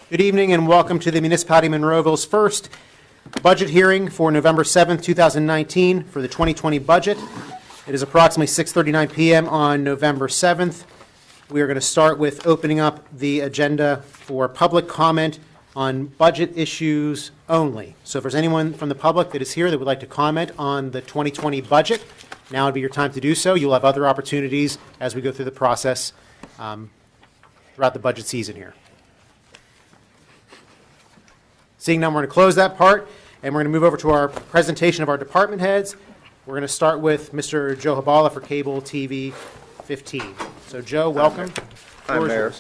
Good evening and welcome to the Municipality of Monroeville's first budget hearing for November 7th, 2019 for the 2020 budget. It is approximately 6:39 p.m. on November 7th. We are going to start with opening up the agenda for public comment on budget issues only. So if there's anyone from the public that is here that would like to comment on the 2020 budget, now would be your time to do so. You'll have other opportunities as we go through the process throughout the budget season here. Seeing none, we're going to close that part, and we're going to move over to our presentation of our department heads. We're going to start with Mr. Joe Habala for Cable TV 15. So, Joe, welcome. Hi, Mayor.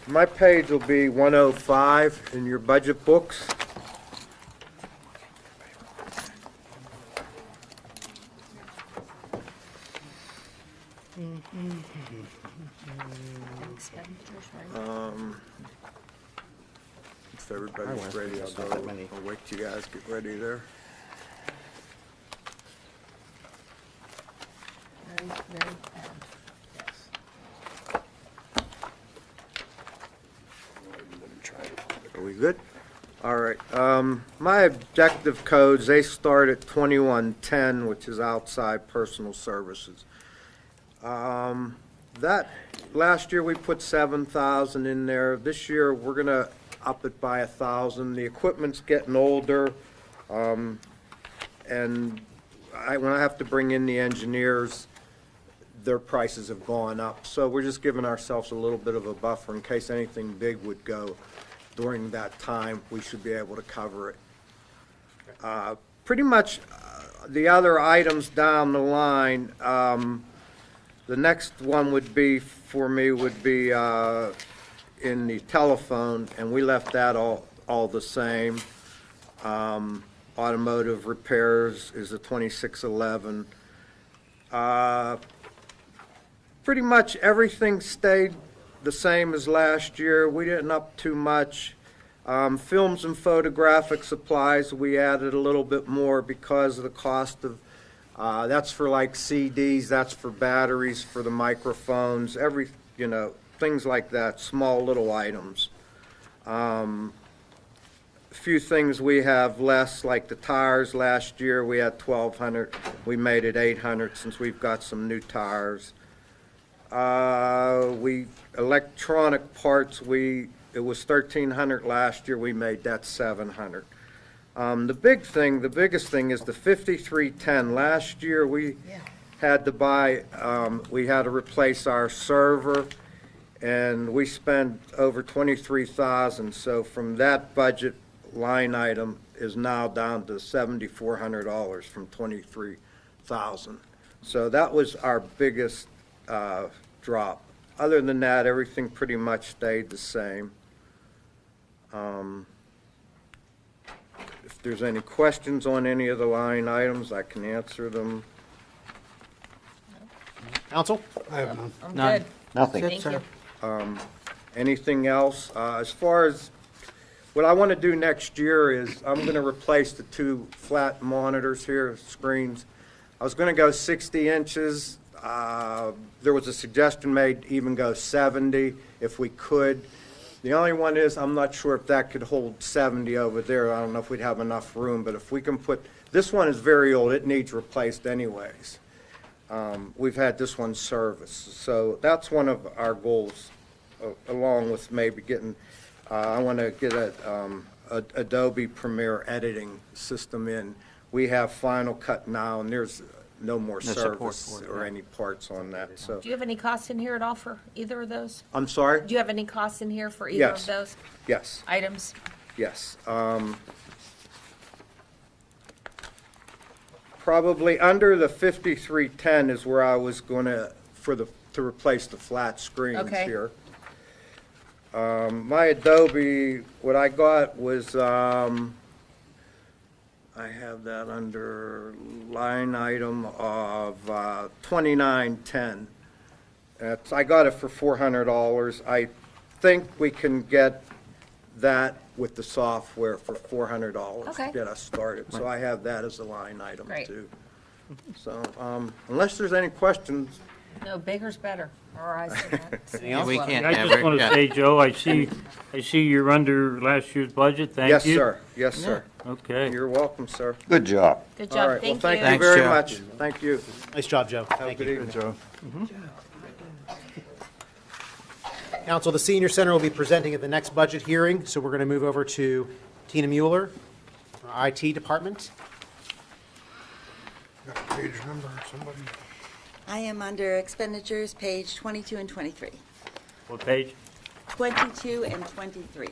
My page will be 105 in your budget books. If everybody's ready, I'll wait till you guys get ready there. Very Are we good? All right. My objective codes, they start at 2110, which is outside personal services. That last year we put 7,000 in there. This year we're going to up it by 1,000. The equipment's getting older, and when I have to bring in the engineers, their prices have gone up. So we're just giving ourselves a little bit of a buffer in case anything big would go during that time. We should be able to cover it. Pretty much the other items down the line, the next one would be, for me, would be in the telephone, and we left that all the same. Automotive repairs is a 2611. Pretty much everything stayed the same as last year. We didn't up too much. Films and photographic supplies, we added a little bit more because of the cost of, that's for like CDs, that's for batteries, for the microphones, things like that, small little items. A few things we have less, like the tires. Last year we had 1,200. We made it 800 since we've got some new tires. Electronic parts, it was 1,300 last year. We made that 700. The biggest thing is the 5310. Last year we had to buy, we had to replace our server, and we spent over 23,000. So from that budget line item is now down to $7,400 from 23,000. So that was our biggest drop. Other than that, everything pretty much stayed the same. If there's any questions on any of the line items, I can answer them. Counsel? I have none. I'm good. Nothing. Thank you. Anything else? As far as what I want to do next year is I'm going to replace the two flat monitors here, screens. I was going to go 60 inches. There was a suggestion made to even go 70 if we could. The only one is I'm not sure if that could hold 70 over there. I don't know if we'd have enough room, but if we can put, this one is very old. It needs replaced anyways. We've had this one serviced. So that's one of our goals, along with maybe getting, I want to get a Adobe Premiere editing system in. We have Final Cut now, and there's no more service or any parts on that. So, Do you have any costs in here at all for either of those? I'm sorry? Do you have any costs in here for either of those Yes. items? Yes. Probably under the 5310 is where I was going to replace the flat screens here. My Adobe, what I got was I have that under line item of 2910. I got it for $400. I think we can get that with the software for $400 Okay. to get us started. So I have that as a line item Great. too. So unless there's any questions, No, bigger's better, or I see that. Anything else? We can't I have just it, want to yeah. say, Joe, I see you're under last year's budget. Thank Yes, you. sir. Yes, sir. Okay. You're welcome, sir. Good job. Good All job, right, well, thank thank you. you Thanks, very Joe. much. Thank you. Nice job, Joe. Have a Thank good you. evening. Joe. Council, the Senior Center will be presenting at the next budget hearing, so we're going to move over to Tina Mueller, our IT department. Page number, somebody? I am under expenditures, page 22 and 23. What page? 22 and 23.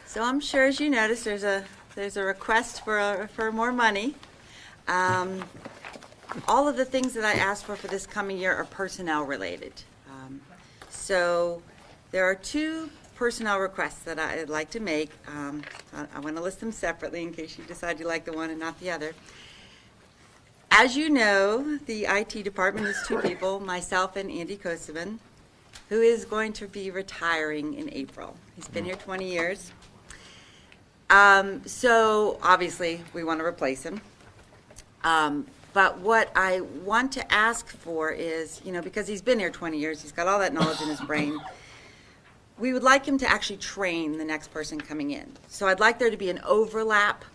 So I'm sure, as you notice, there's a request for more money. All of the things that I asked for this coming year are personnel related. So there are two personnel requests that I'd like to make. I want to list them separately in case you decide you like the one and not the other. As you know, the IT department is two people, myself and Andy Kosovan, who is going to be retiring in April. He's been here 20 years. So obviously, we want to replace him. But what I want to ask for is, because he's been here 20 years, he's got all that knowledge in his brain, we would like him to actually train the next person coming in. So I'd like there to be an overlap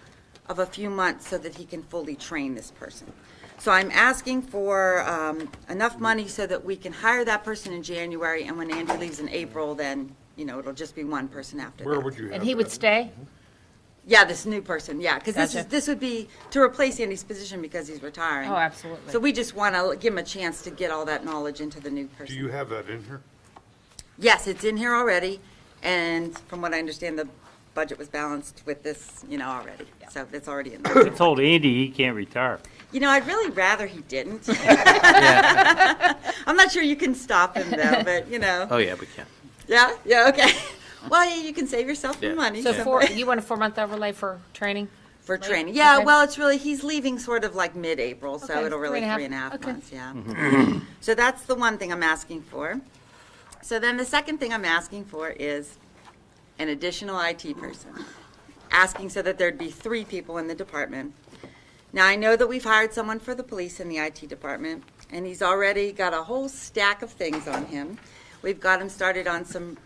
of a few months so that he can fully train this person. So I'm asking for enough money so that we can hire that person in January, and when Andy leaves in April, then, it'll just be one person after that. Where would you have And he would that? stay? Yeah, this new person, yeah, because Gotcha. this would be to replace Andy's position because he's retiring. Oh, absolutely. So we just want to give him a chance to get all that knowledge into the new person. Do you have that in here? Yes, it's in here already, and from what I understand, the budget was balanced with this, already. So it's already in there. I told Andy he can't retire. I'd really rather he didn't. Yeah. I'm not sure you can stop him though, but Oh, yeah, we can. yeah, okay. Well, yeah, you can save yourself Yeah. some money. So so- you want a 4-month overlay for training? For Late? training. Yeah, Okay. well, it's really, he's leaving sort of like mid-April, so Okay, it'll really 3.5. 3.5 Okay. months, yeah. So that's the one thing I'm asking for. So then the second thing I'm asking for is an additional IT person. Asking so that there'd be 3 people in the department. Now, I know that we've hired someone for the police in the IT department, and he's already got a whole stack of things on him. We've got him started on some,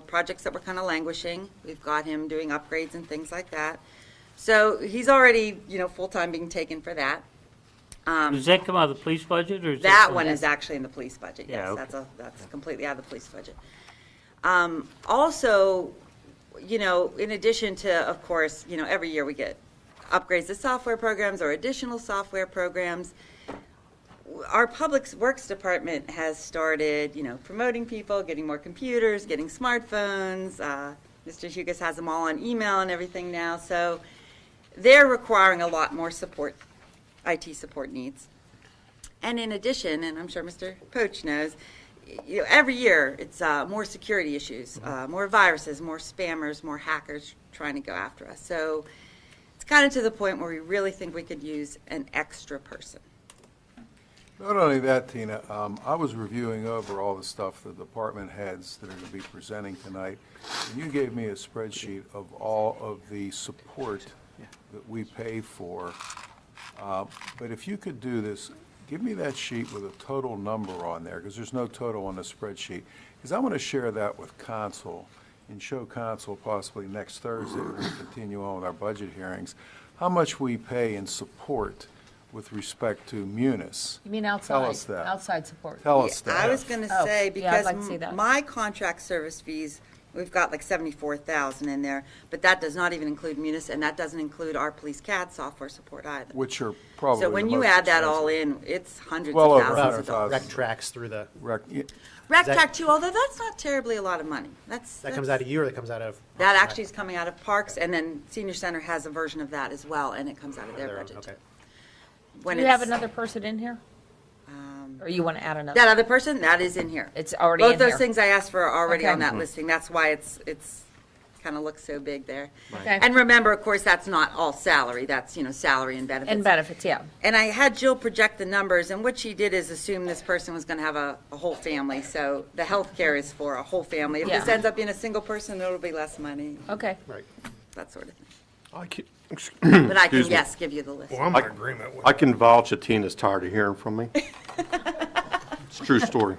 projects that were kind of languishing. We've got him doing upgrades and things like that. So he's already, full-time being taken for that. Does that come out of the police budget, or is That come- one is actually in the police budget, yes. Yeah, okay. That's completely out of the police budget. Also, in addition to, of course, every year we get upgrades to software programs or additional software programs. Our Public Works Department has started, promoting people, getting more computers, getting smartphones. Mr. Hugus has them all on email and everything now. So they're requiring a lot more support, IT support needs. And in addition, and I'm sure Mr. Poach knows, every year it's more security issues, more viruses, more spammers, more hackers trying to go after us. So it's kind of to the point where we really think we could use an extra person. Not only that, Tina, I was reviewing over all the stuff the department heads that are going to be presenting tonight, and you gave me a spreadsheet of all of the support that we pay for. But if you could do this, give me that sheet with a total number on there, because there's no total on the spreadsheet, because I want to share that with council and show council possibly next Thursday, when we continue on with our budget hearings, how much we pay in support with respect to Munis. You mean outside? Tell us that. Outside support? Tell us that. I was going to Oh, say, yeah, I'd because like to see that. my contract service fees, we've got like 74,000 in there, but that does not even include Munis, and that doesn't include our police CAD software support either. Which are probably So when the you most add that all expensive. in, it's hundreds Well of over thousands of $100,000. dollars. Rec tracks through the, Rec That- Track too, although that's not terribly a lot of money. that comes out of you or that comes out of? That actually is coming out of Parks, and then Senior Center has a version of that as well, and it comes out of their budget. Okay. When Do you have it's- another person in here? Or you want to add another? That other person, that is in here. It's already in Both those here. things I asked for are already Okay. on that listing. That's why it's kind of looks so big there. Okay. And remember, of course, that's not all salary. That's, salary and benefits. And benefits, yeah. And I had Jill project the numbers, and what she did is assume this person was going to have a whole family. So the health care is for a whole family. If this Yeah. ends up being a single person, it'll be less money, Okay. Right. that sort of thing. But I can, Excuse me. yes, give you the list. Well, I'm in agreement with I can vouch that Tina's tired of hearing from me. It's a true story.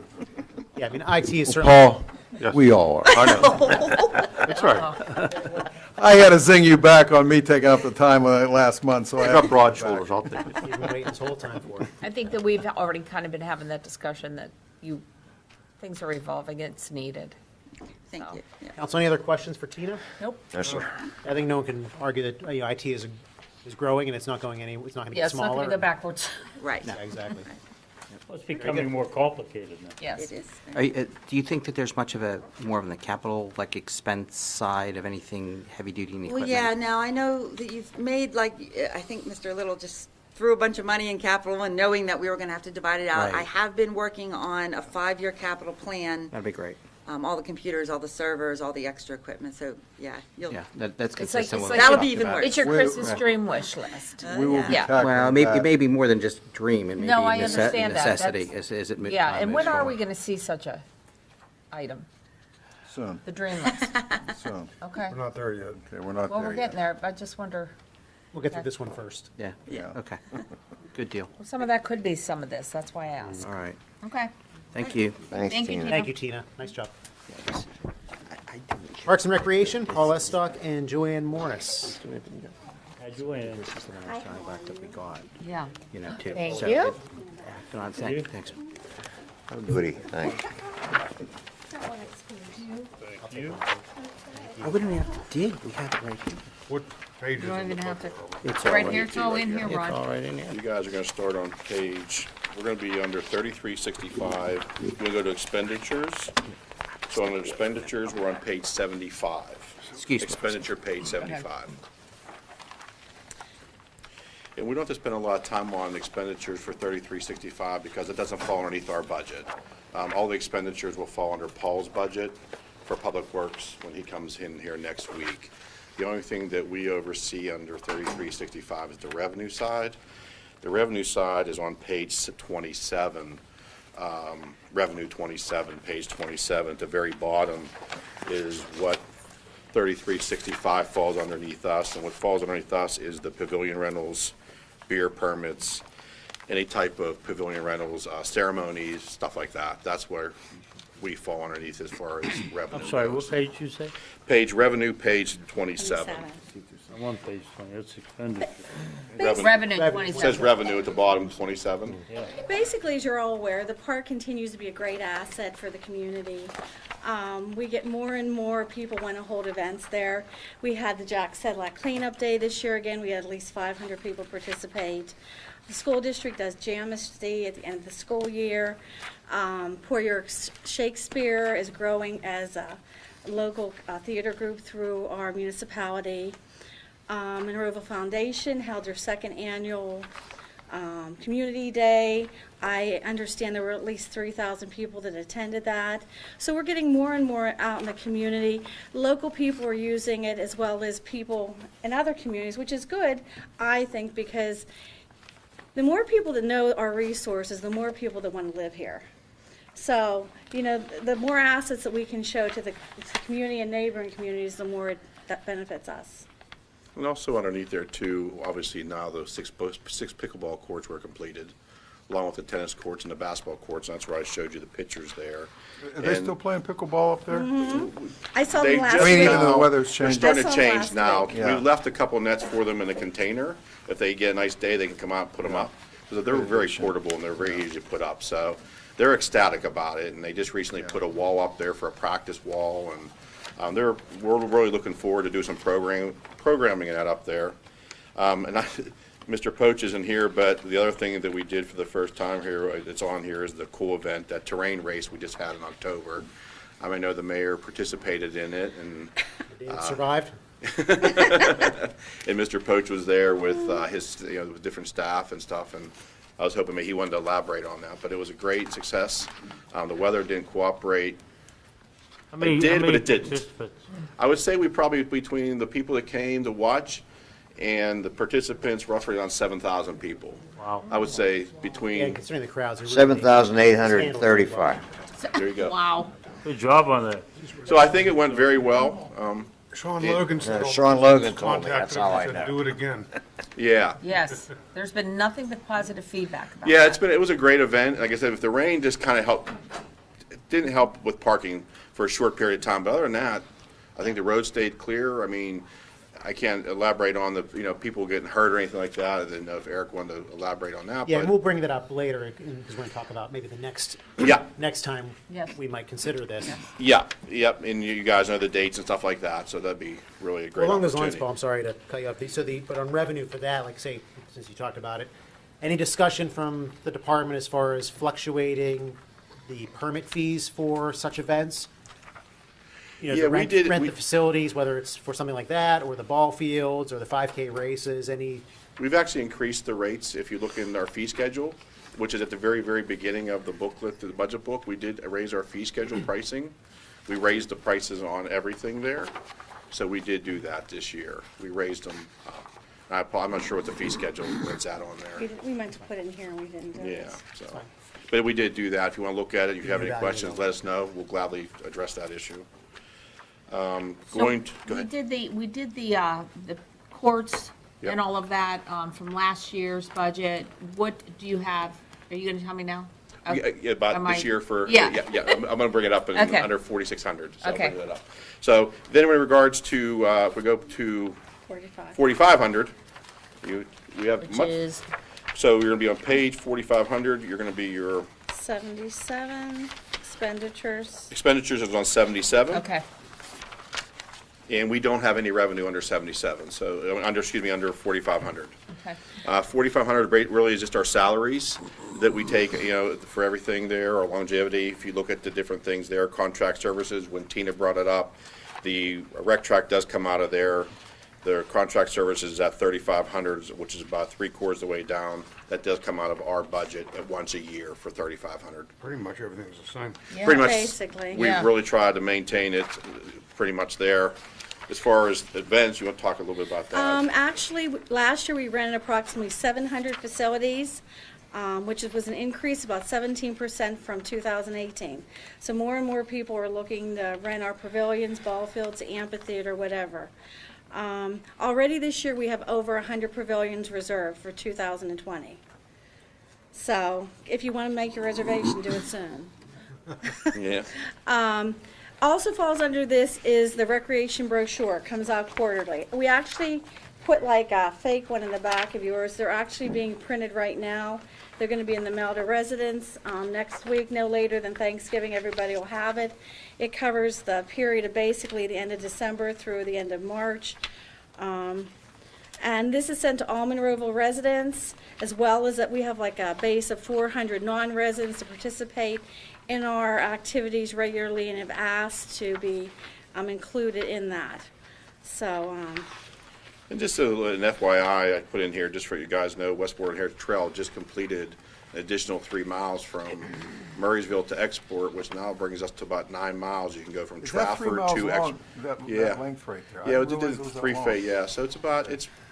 Yeah, I mean, IT is certainly, Paul, Yes. we all are. I know. That's right. I had to zing you back on me taking up the time last month, so I I got have. broad shoulders, I'll take it. you've been waiting this whole time for it. I think that we've already kind of been having that discussion that things are evolving, it's needed. Thank you. Yeah. Council, any other questions for Tina? Nope. Yes, sir. I think no one can argue that, IT is growing and it's not going it's not going to Yeah, get it's not smaller. going to go backwards. Right. Yeah, exactly. It's becoming more complicated now. Yes. It is. Do you think that there's much of more of the capital, like expense side of anything heavy-duty equipment? Well, yeah, now I know that you've made, like, I think Mr. Little just threw a bunch of money in capital and knowing that we were going to have to divide it out. Right. I have been working on a 5-year capital plan, That'd be great. all the computers, all the servers, all the extra equipment, so, yeah. Yeah, that's It's like- consistent it's with like what That we would be talked even about. worse. It's your Wait, Christmas right. dream wish list. We will be Yeah. tackling Well, that. it may be more than just dream, it may No, be I understand that. necessity. That's- Is it Yeah, time and is when are for- we going to see such a item, Soon, the dream list? soon. Okay. We're not there yet. Okay, we're not Well, there we're yet. getting there. I just wonder, We'll get through this one first. Yeah, Yeah. okay. Good deal. well, some of that could be some of this. That's why I asked. All right. Okay. Thank you. Thank you, Tina. Thank you, Tina. Nice job. I do enjoy Parks and Recreation, Paul Estock and Joanne Morris. Hi, Joanne. This is the one I was talking about that we got, Yeah. too. Thank So you. it- Go on, thanks. Goody, thanks. Thank you. I wouldn't even have to dig, we have it right here. What page is You don't it? even have to, It's all right here, it's all in here, It's Rod. all right in there. You guys are gonna start on page, we're gonna be under 3365. We're gonna go to expenditures. So under expenditures, we're on page 75. Excuse me. Expenditure, page 75. And we don't have to spend a lot of time on expenditures for 3365 because it doesn't fall underneath our budget. All the expenditures will fall under Paul's budget for Public Works when he comes in here next week. The only thing that we oversee under 3365 is the revenue side. The revenue side is on page 27, revenue 27, page 27. At the very bottom is what 3365 falls underneath us, and what falls underneath us is the pavilion rentals, beer permits, any type of pavilion rentals, ceremonies, stuff like that. That's where we fall underneath as far as revenue I'm sorry, what goes. page you say? Page revenue, page 27. I'm on page 20, that's expenditure. Revenue, It 27. says revenue at the bottom, 27. Basically, as you're all aware, the park continues to be a great asset for the community. We get more and more people want to hold events there. We had the Jack Sedlak Cleanup Day this year again. We had at least 500 people participate. The school district does Jamesty at the end of the school year. Poor York Shakespeare is growing as a local theater group through our municipality. Monroeville Foundation held their second annual Community Day. I understand there were at least 3,000 people that attended that. So we're getting more and more out in the community. Local people are using it as well as people in other communities, which is good, I think, because the more people that know our resources, the more people that want to live here. So, the more assets that we can show to the community and neighboring communities, the more that benefits us. And also underneath there too, obviously now those six pickleball courts were completed, along with the tennis courts and the basketball courts. And that's where I showed you the pictures there. Are they still playing pickleball up there? I saw They them last just I mean, week. even though the weather's They're changing. starting I to saw 'em change last now. week. Yeah. We left a couple nets for them in a container. If they get a nice day, they can come out and put them up. So they're very portable and they're very easy to put up. So they're ecstatic about it. And they just recently put a wall up there for a practice wall. And we're really looking forward to do some programming that up there. Mr. Poach isn't here, but the other thing that we did for the first time here, it's on here, is the cool event, that terrain race we just had in October. I know the mayor participated in it, and Dan survived. and Mr. Poach was there with his, with different staff and stuff, and I was hoping maybe he wanted to elaborate on that, but it was a great success. The weather didn't cooperate. How many- It did, how but many it didn't. participants? I would say we probably, between the people that came to watch and the participants, roughly around 7,000 people. Wow. I would say Yeah, between, considering the crowds. Are really 7,835. there you go. Wow. Good job on that. So I think it went very well. Sean Logan said. Sean Logan told me, contacted that's him all and I said, know. Do it again. Yeah. Yes, there's been nothing but positive feedback about Yeah, that. it was a great event. Like I said, if the rain just kind of helped, it didn't help with parking for a short period of time. But other than that, I think the road stayed clear. I mean, I can't elaborate on the, people getting hurt or anything like that. I didn't know if Eric wanted to elaborate on that. Yeah, and but- we'll bring that up later, because we're going to talk about maybe the next time Yes. we might consider this. Yep, and you guys know the dates and stuff like that, so that'd be really a great Well, along those lines, opportunity. Paul, I'm sorry to cut you off. But on revenue for that, like say, since you talked about it, any discussion from the department as far as fluctuating the permit fees for such events? Yeah, to we did- rent we- the facilities, whether it's for something like that, or the ball fields, or the 5K races, any, We've actually increased the rates. If you look in our fee schedule, which is at the very, very beginning of the booklet, the budget book, we did raise our fee schedule pricing. We raised the prices on everything there, so we did do that this year. We raised them up. I'm not sure what the fee schedule is at on there. We meant to put it in here and we didn't do it. Yeah, so, but we did do that. If you want to look at it, if you have any Evaluate questions, it. let us know. We'll gladly address that issue. Go So ahead. we did the courts Yep. and all of that, from last year's budget. What do you have? Are you gonna tell me now? Yeah, about Am this I- year for, Yeah. I'm gonna bring it up in Okay. under 4,600, so I'll Okay. bring that up. So then in regards to, if we go to 45. 4,500, we have Which much, is, so you're gonna be on page 4,500, you're gonna be your 77 expenditures. expenditures is on 77. okay, And we don't have any revenue under 77, so, under 4,500. okay. 4,500 rate really is just our salaries that we take, for everything there, our longevity. If you look at the different things there, contract services, when Tina brought it up, the rec track does come out of there. The contract services is at 3,500, which is about 3/4 of the way down. That does come out of our budget at once a year for 3,500. Pretty much everything's the same. Yeah. Pretty much, Basically. we've Yeah. really tried to maintain it pretty much there. As far as events, you want to talk a little bit about that? Actually, last year we rented approximately 700 facilities, which was an increase about 17% from 2018. So more and more people are looking to rent our pavilions, ball fields, amphitheater, whatever. Already this year, we have over 100 pavilions reserved for 2020. So if you want to make your reservation, do it soon. Yeah. Also falls under this is the recreation brochure. It comes out quarterly. We actually put like a fake one in the back of yours. They're actually being printed right now. They're going to be in the mail to residents next week, no later than Thanksgiving. Everybody will have it. It covers the period of basically the end of December through the end of March. And this is sent to all Monroeville residents, as well as that we have like a base of 400 non-residents to participate in our activities regularly and have asked to be included in that. So, And just an FYI, I put in here, just for you guys to know, Westport Heritage Trail just completed an additional 3 miles from Murraysville to Export, which now brings us to about 9 miles. You can go from Is that 3 Trafford miles to long, Export. that length right there? I Yeah, didn't it did realize it was that three long. phase, yeah, so it's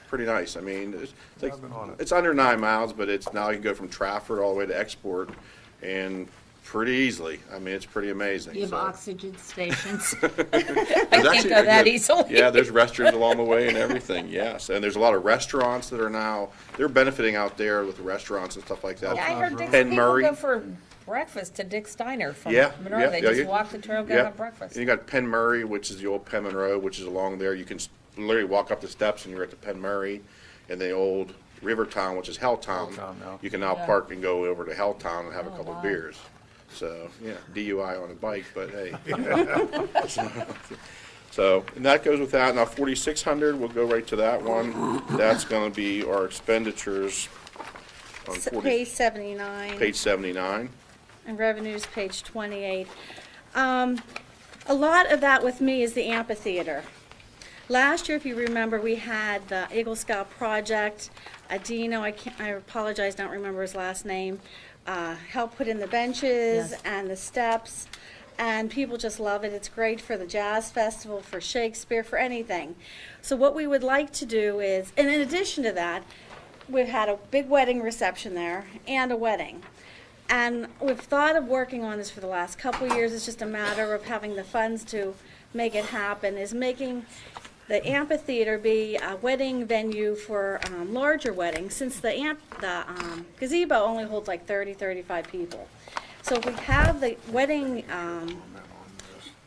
pretty nice. I mean, it's like, I've been on it. it's under 9 miles, but it's, now you can go from Trafford all the way to Export and pretty easily. I mean, it's pretty amazing. You have so. oxygen stations. There's I can't actually- go that easily. Yeah, there's restrooms along the way and everything, yes. And there's a lot of restaurants that are now, they're benefiting out there with the restaurants and stuff like that. Yeah, I heard Dick's Penn people Murray. go for breakfast to Dick Steiner from Yeah, Monroe. yeah, They yeah, just yeah. walk the trail, go Yeah. have breakfast. And you got Penn Murray, which is the old Penn Monroe, which is along there. You can literally walk up the steps and you're at the Penn Murray. And the old Rivertown, which is Helltown, Helltown now. you can now Yeah. park and go over to Helltown and have a Oh, couple wow. of beers. So, yeah, DUI on a bike, but hey. So, and that goes with that. Now, 4,600, we'll go right to that one. That's gonna be our expenditures on page 79. page 79. And revenues, page 28. A lot of that with me is the amphitheater. Last year, if you remember, we had the Eagle Scout project. Dino, I apologize, don't remember his last name, helped put in the benches Yes. and the steps, and people just love it. It's great for the jazz festival, for Shakespeare, for anything. So what we would like to do is, and in addition to that, we've had a big wedding reception there and a wedding. And we've thought of working on this for the last couple of years. It's just a matter of having the funds to make it happen is making the amphitheater be a wedding venue for larger weddings, since the gazebo only holds like 35 people. So if we have the wedding,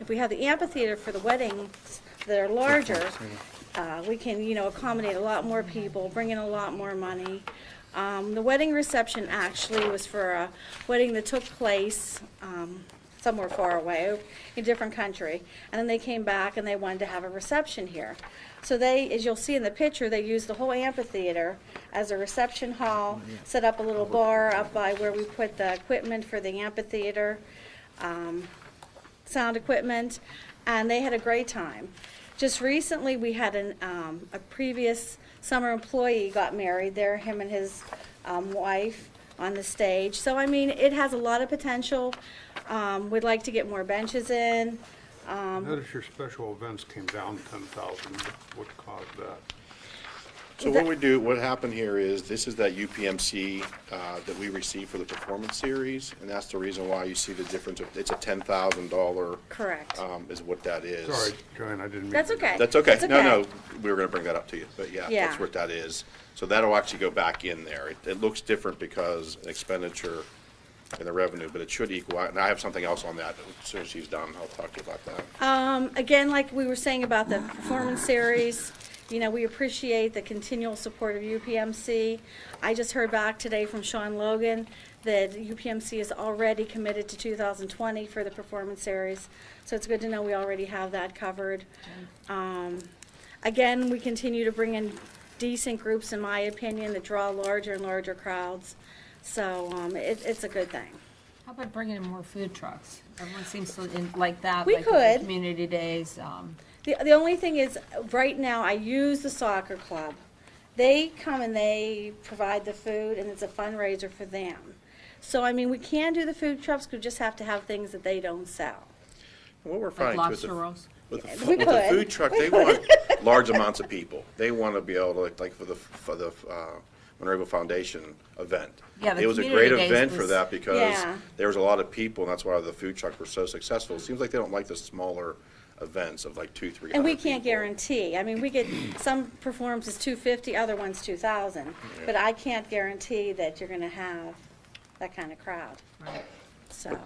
if we have the amphitheater for the weddings that are larger, we can, accommodate a lot more people, bring in a lot more money. The wedding reception actually was for a wedding that took place somewhere far away, in a different country. And then they came back and they wanted to have a reception here. So they, as you'll see in the picture, they used the whole amphitheater as a reception hall, set up a little bar up by where we put the equipment for the amphitheater, sound equipment, and they had a great time. Just recently, we had a previous summer employee got married there, him and his wife on the stage. So, I mean, it has a lot of potential. We'd like to get more benches in. Notice your special events came down 10,000. What caused that? So what happened here is, this is that UPMC that we received for the performance series, and that's the reason why you see the difference. It's a $10,000. Correct. Is what that is. Sorry, Joanne, I didn't mean That's to- okay. That's okay. That's No, okay. we were gonna bring that up to you, but yeah, Yeah. that's what that is. So that'll actually go back in there. It looks different because an expenditure and the revenue, but it should equal out. And I have something else on that. As soon as she's done, I'll talk to you about that. Again, like we were saying about the performance series, we appreciate the continual support of UPMC. I just heard back today from Sean Logan that UPMC is already committed to 2020 for the performance series. So it's good to know we already have that covered. Again, we continue to bring in decent groups, in my opinion, that draw larger and larger crowds. So it's a good thing. How about bringing in more food trucks? Everyone seems to like that. We like the could. Community days. The only thing is, right now, I use the soccer club. They come and they provide the food, and it's a fundraiser for them. So, I mean, we can do the food trucks, we just have to have things that they don't sell. What we're Like finding too lobster rolls? with the We with the could. food truck, they want large amounts of people. They want to be able to, like for the Monroeville Foundation event. Yeah, the It was a community great days event for was- that because Yeah. there was a lot of people, and that's why the food trucks were so successful. It seems like they don't like the smaller events of like 200-300 And we can't people. guarantee, I mean, we get, some performances 250, other ones 2,000. But I can't guarantee that you're gonna have that kind of crowd, Right. so.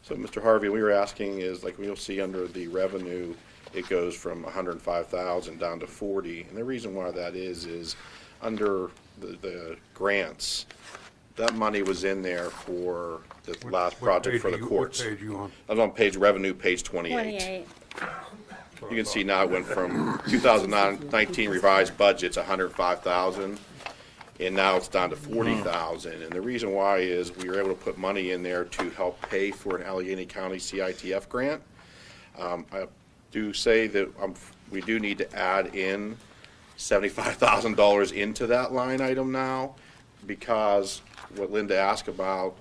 So, Mr. Harvey, we were asking is, like, you'll see under the revenue, it goes from 105,000 down to 40. And the reason why that is under the grants, that money was in there for the last project for the courts. What page you on? I was on revenue, page 28. 28. You can see now it went from 2019 revised budget's 105,000, and now it's down to 40,000. And the reason why is we were able to put money in there to help pay for an Allegheny County CITF grant. I do say that we do need to add in $75,000 into that line item now, because what Linda asked about,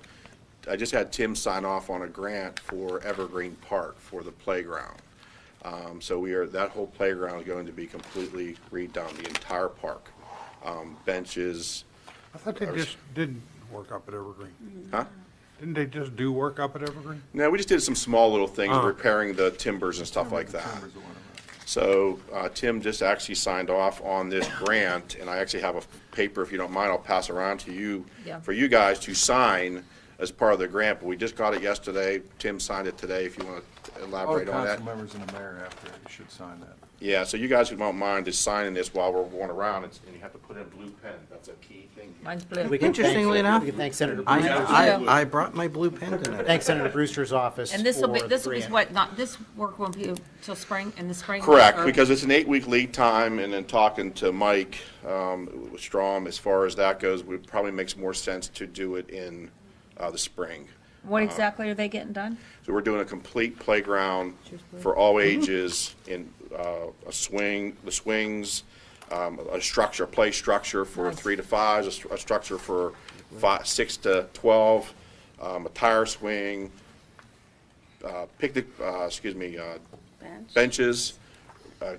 I just had Tim sign off on a grant for Evergreen Park for the playground. So that whole playground is going to be completely redone, the entire park. Benches, I thought they just did work up at Evergreen. huh? Didn't they just do work up at Evergreen? No, we just did some small little things, Oh. repairing the timbers and stuff like that. So Tim just actually signed off on this grant, and I actually have a paper, if you don't mind, I'll pass around to you Yeah. for you guys to sign as part of the grant. But we just got it yesterday. Tim signed it today, if you want to All the elaborate on that. council members and the mayor after, you should sign that. Yeah, so you guys who don't mind just signing this while we're going around, and you have to put in a blue pen. That's a key thing. Mine's blue. We can thank- Interestingly enough, We can thank Senator Brewster's, I brought my blue pen tonight. thank Senator Brewster's office And this will be, for the this will be grant. what, not, this work won't be till spring, in the spring? Correct, or- because it's an 8-week lead time, and then talking to Mike Strom, as far as that goes, it probably makes more sense to do it in the spring. What exactly are they getting done? So we're doing a complete playground for all ages in the swings, a structure, a play structure for Nice. 3 to 5, a structure for 6 to 12, a tire swing, picnic, Bench. benches,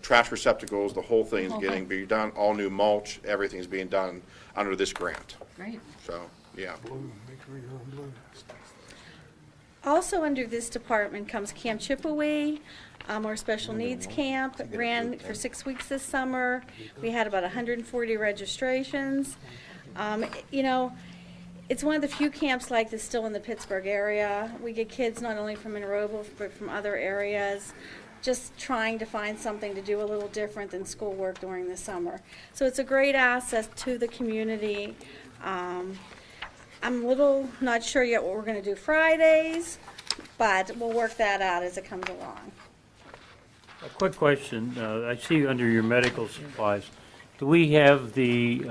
trash receptacles, the whole thing's Whole getting thing. being done, all new mulch, everything's being done under this grant. Great. So, yeah. Blue, make sure you're on blue. Also under this department comes Camp Chippewa, our special needs camp. It ran for 6 weeks this summer. We had about 140 registrations. You know, it's one of the few camps like this still in the Pittsburgh area. We get kids not only from Monroeville, but from other areas, just trying to find something to do a little different than schoolwork during the summer. So it's a great asset to the community. I'm a little not sure yet what we're going to do Fridays, but we'll work that out as it comes along. A quick question. I see under your medical supplies, do we have the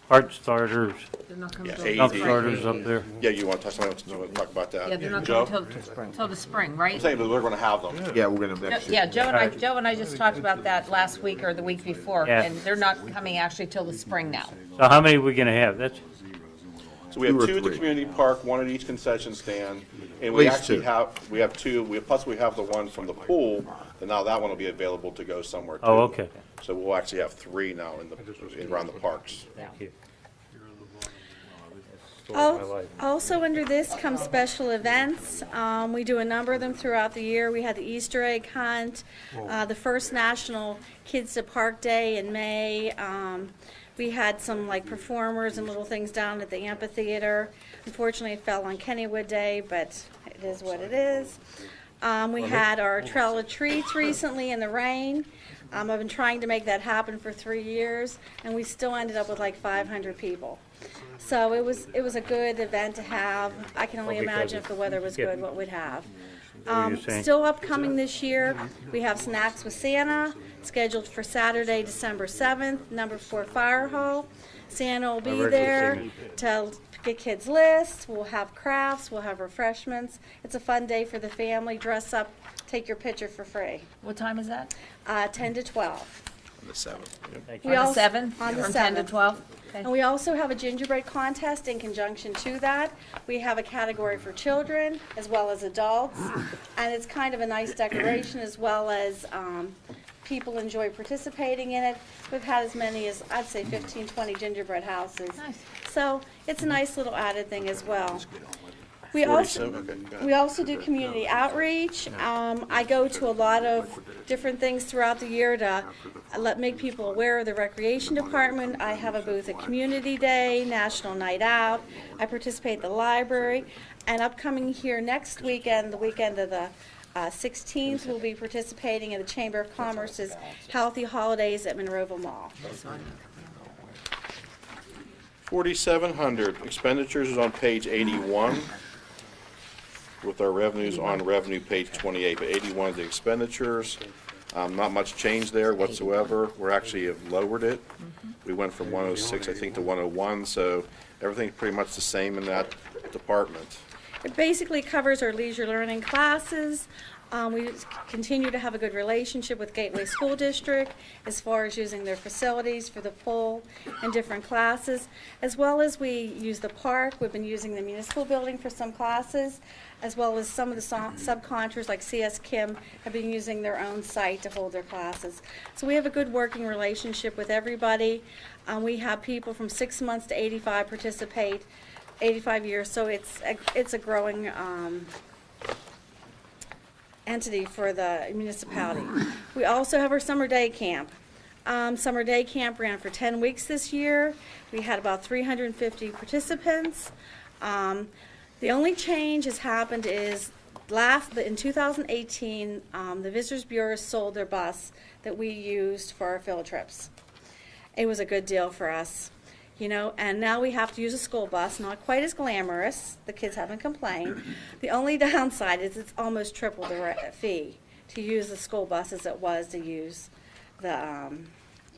heart starters, They're not coming Yeah, till AED. pump starters up there? Yeah, you want to touch on that? You want to talk about that? Yeah, they're not Joe? coming till the spring, right? I'm saying, but we're going to have them. Yeah, we're gonna next year. Yeah, Joe and I just talked about that last week or the week before, Yeah. and they're not coming actually till the spring now. So how many are we going to have? That's, So we have Two or two at the three. community park, one at each concession stand, and we least actually two. have two, plus we have the one from the pool, and now that one will be available to go somewhere too. oh, okay. So we'll actually have three now around the parks. Thank you. Also under this comes special events. We do a number of them throughout the year. We had the Easter egg hunt, the first National Kids to Park Day in May. We had some like performers and little things down at the amphitheater. Unfortunately, it fell on Kennywood Day, but it is what it is. We had our Trail of Treats recently in the rain. I've been trying to make that happen for 3 years, and we still ended up with like 500 people. So it was a good event to have. I can only Oh, because imagine if the weather was yeah. good, what we'd have. what you're saying. Still upcoming this year, we have Snacks with Santa, scheduled for Saturday, December 7th, number 4 Fire Hall. Santa will be heard there you to get kids lists. We'll have crafts, we'll have refreshments. It's a fun day for the family. Dress up, take your picture for free. What time is that? 10 to 12. On the 7th. Yep. We On the also- 7th? on the From 10 to 7th. 12? Okay. And we also have a gingerbread contest in conjunction to that. We have a category for children as well as adults. And it's kind of a nice decoration as well as people enjoy participating in it. We've had as many as, I'd say 15, 20 gingerbread houses. Nice. So it's a nice little added thing as well. We also, 47, okay, go ahead. we also do community outreach. I go to a lot of different things throughout the year to make people aware of the recreation department. I have a booth at Community Day, National Night Out. I participate at the library. And upcoming here next weekend, the weekend of the 16th, we'll be participating in the Chamber of Commerce's Healthy Holidays at Monroeville Mall. 4,700, expenditures is on page 81, with our revenues on revenue page 28, but 81 is the expenditures. Not much change there whatsoever. We're actually have lowered it. We went from 106, I think, to 101, so everything's pretty much the same in that department. It basically covers our leisure learning classes. We continue to have a good relationship with Gateway School District as far as using their facilities for the pool and different classes, as well as we use the park. We've been using the municipal building for some classes, as well as some of the subcontractors like CS Kim have been using their own site to hold their classes. So we have a good working relationship with everybody. We have people from 6 months to 85 participate, 85 years, so it's a growing entity for the municipality. We also have our summer day camp. Summer day camp ran for 10 weeks this year. We had about 350 participants. The only change has happened is in 2018, the Visitors Bureau sold their bus that we used for our field trips. It was a good deal for us. You know, and now we have to use a school bus, not quite as glamorous. The kids haven't complained. The only downside is it's almost triple the fee to use the school bus as it was to use the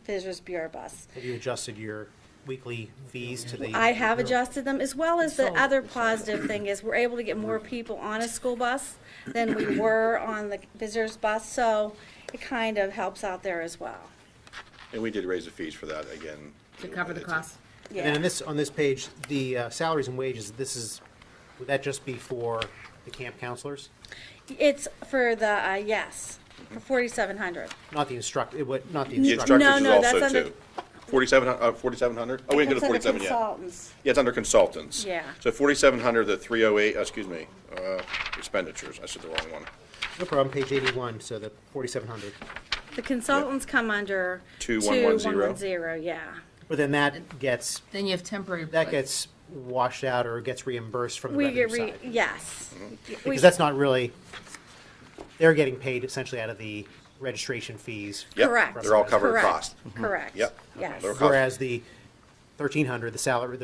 Visitors Bureau bus. Have you adjusted your weekly fees to the? I have adjusted them, as well as the other positive thing is we're able to get more people on a school bus than we were on the visitors bus, so it kind of helps out there as well. And we did raise the fees for that again. To cover the cost? And then on this page, the salaries and wages, would that just be for the camp counselors? It's for the, yes, for 4,700. Not the instructor, not the The instructor? instructors No, is no, that's also under- too. 4,700? Oh, we didn't go to 47 yet. Consultants. Yeah, it's under consultants. Yeah. So 4,700, the 308, expenditures, I said the wrong one. No problem, page 81, so the 4,700. The consultants come under 2110. 2110, yeah. But then that gets, Then you have temporary. that gets washed out or gets reimbursed from the We revenue get, side. yes. Because that's not really, they're getting paid essentially out of the registration fees. Yep, Correct. they're all covered Correct. cost. Correct. Yep. Yes. They're covered. Whereas the 1,300, the salary,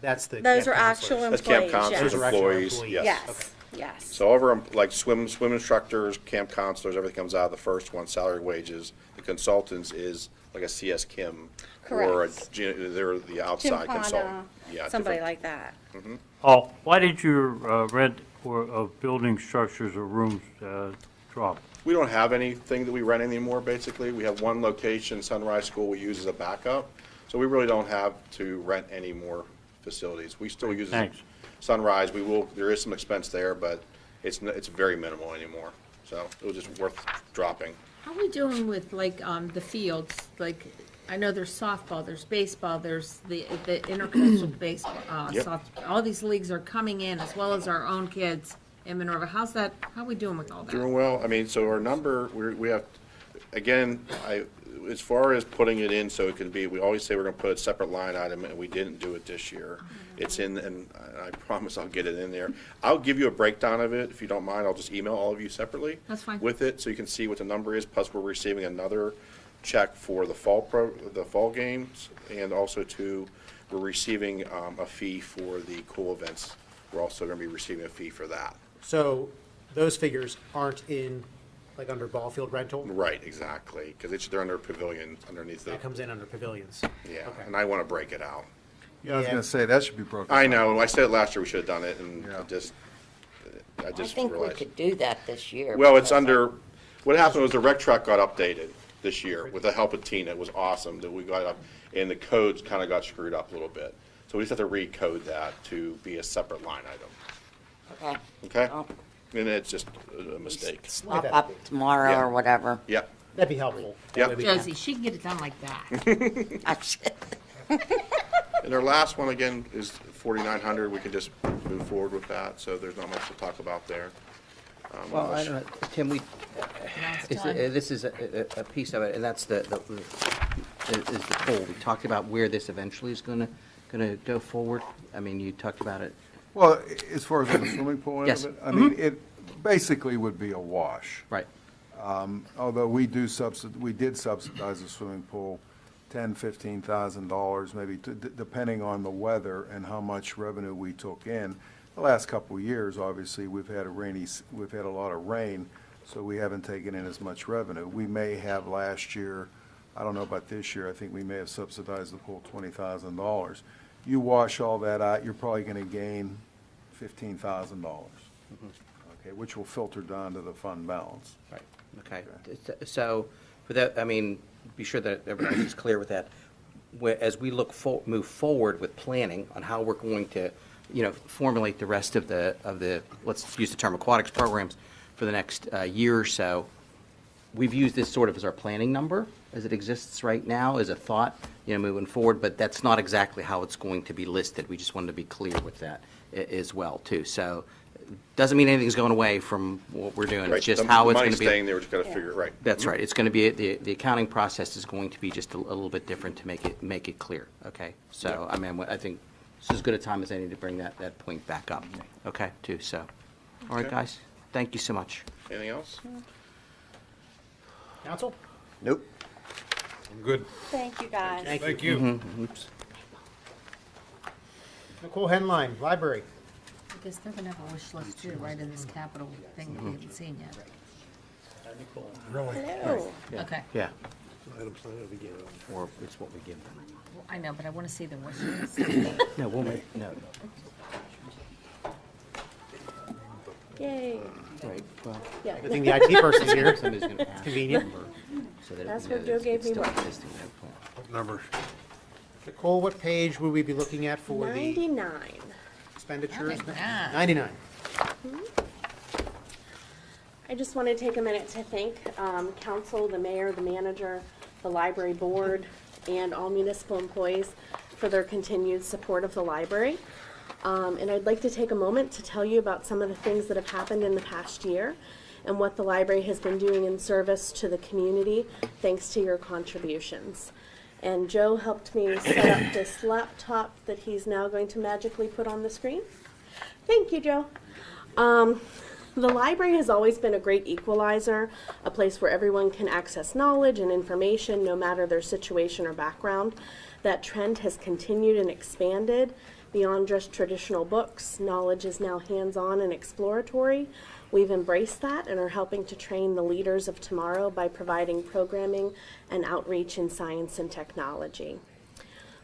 that's the. Those camp are actual counselors. That's camp employees, counselors, Those are yes. actual employees, employees. yes. Yes, yes. So all of our, like swim instructors, camp counselors, everything comes out of the first one, salary, wages. The consultants is like a CS Kim. Or Correct. they're the outside consultant. Yeah, somebody different. like that. Paul, why did your rent of building structures or rooms drop? We don't have anything that we rent anymore, basically. We have one location, Sunrise School, we use as a backup. So we really don't have to rent any more facilities. We still use Thanks. Sunrise. There is some expense there, but it's very minimal anymore. So it was just worth dropping. How are we doing with like the fields? Like, I know there's softball, there's baseball, there's the intercoastal baseball, Yep. all these leagues are coming in as well as our own kids in Minerva. How are we doing with all that? Doing well. I mean, so our number, we have, again, as far as putting it in so it can be, we always say we're going to put a separate line item, and we didn't do it this year. It's in, and I promise I'll get it in there. I'll give you a breakdown of it. If you don't mind, I'll just email all of you separately. That's fine. With it, so you can see what the number is, plus we're receiving another check for the fall games, and also we're receiving a fee for the cool events. We're also going to be receiving a fee for that. So those figures aren't in, like, under ball field rental? Right, exactly, because they're under pavilion, underneath the, That comes in under pavilions. yeah, Okay. and I want to break it out. Yeah, I was Yeah. gonna say, that should be broken. I out. know, I said it last year, we should have done it, and Yeah. I I just think we realized. could do that this year. Well, it's because under, what happened was the rec truck got updated this year with the help of Tina. It was awesome that we got up, and the codes kind of got screwed up a little bit. So we just have to recode that to be a separate line item, Okay. okay? And it's just a mistake. Swap up tomorrow Yeah. or whatever. Yep, That'd be helpful. That Yep. way we can- Josie, she can get it done like that. and our last one again is 4,900. We can just move forward with that, so there's not much to talk about there. Well, I don't know, Tim, done. this is a piece of it, and that's the poll. We talked about where this eventually is gonna go forward. I mean, you talked about it. Well, as far as on the swimming pool end Yes. of it, I mean, it basically would be a wash. Right. Although we did subsidize the swimming pool, $10,000, $15,000, maybe, depending on the weather and how much revenue we took in. The last couple of years, obviously, we've had a lot of rain, so we haven't taken in as much revenue. We may have last year, I don't know about this year, I think we may have subsidized the pool $20,000. You wash all that out, you're probably gonna gain $15,000. Okay, which will filter down to the fund balance. Right, okay. So, for that, I mean, be sure that everybody's clear with that. As we move forward with planning on how we're going to, formulate the rest of the, let's use the term aquatics programs for the next year or so, we've used this sort of as our planning number, as it exists right now, as a thought, moving forward, but that's not exactly how it's going to be listed. We just wanted to be clear with that as well, too. So, doesn't mean anything's going away from what we're doing. right. It's just The how it's going money's to be. staying there, we just got to figure it right. That's right. It's going to be, the accounting process is going to be just a little bit different to make it clear, okay? So, I mean, I think this is as good a time as any to bring that point back up, okay, too, so. All right, Okay. guys, thank you so much. Anything else? Counsel? Nope. I'm good. Thank you, guys. Thank you. Oops. Nicole Henline, Library. I guess they're gonna have a wish list too, right, in this capital thing that we haven't seen yet. Hello. Okay, Yeah. Or it's what we give them. Well, I know, but I wanna see the wish list. No, we'll make, no, Yay. right, well. Yeah. I think the IT person's here. Somebody's going to ask. Convenient. So that That's we know what Joe that gave it's me still work. existing, that plan. What numbers? Nicole, what page would we be looking at for the 99. expenditures? Ah. 99. I just want to take a minute to thank council, the mayor, the manager, the library board, and all municipal employees for their continued support of the library. And I'd like to take a moment to tell you about some of the things that have happened in the past year and what the library has been doing in service to the community thanks to your contributions. And Joe helped me set up this laptop that he's now going to magically put on the screen. Thank you, Joe. The library has always been a great equalizer, a place where everyone can access knowledge and information no matter their situation or background. That trend has continued and expanded beyond just traditional books. Knowledge is now hands-on and exploratory. We've embraced that and are helping to train the leaders of tomorrow by providing programming and outreach in science and technology.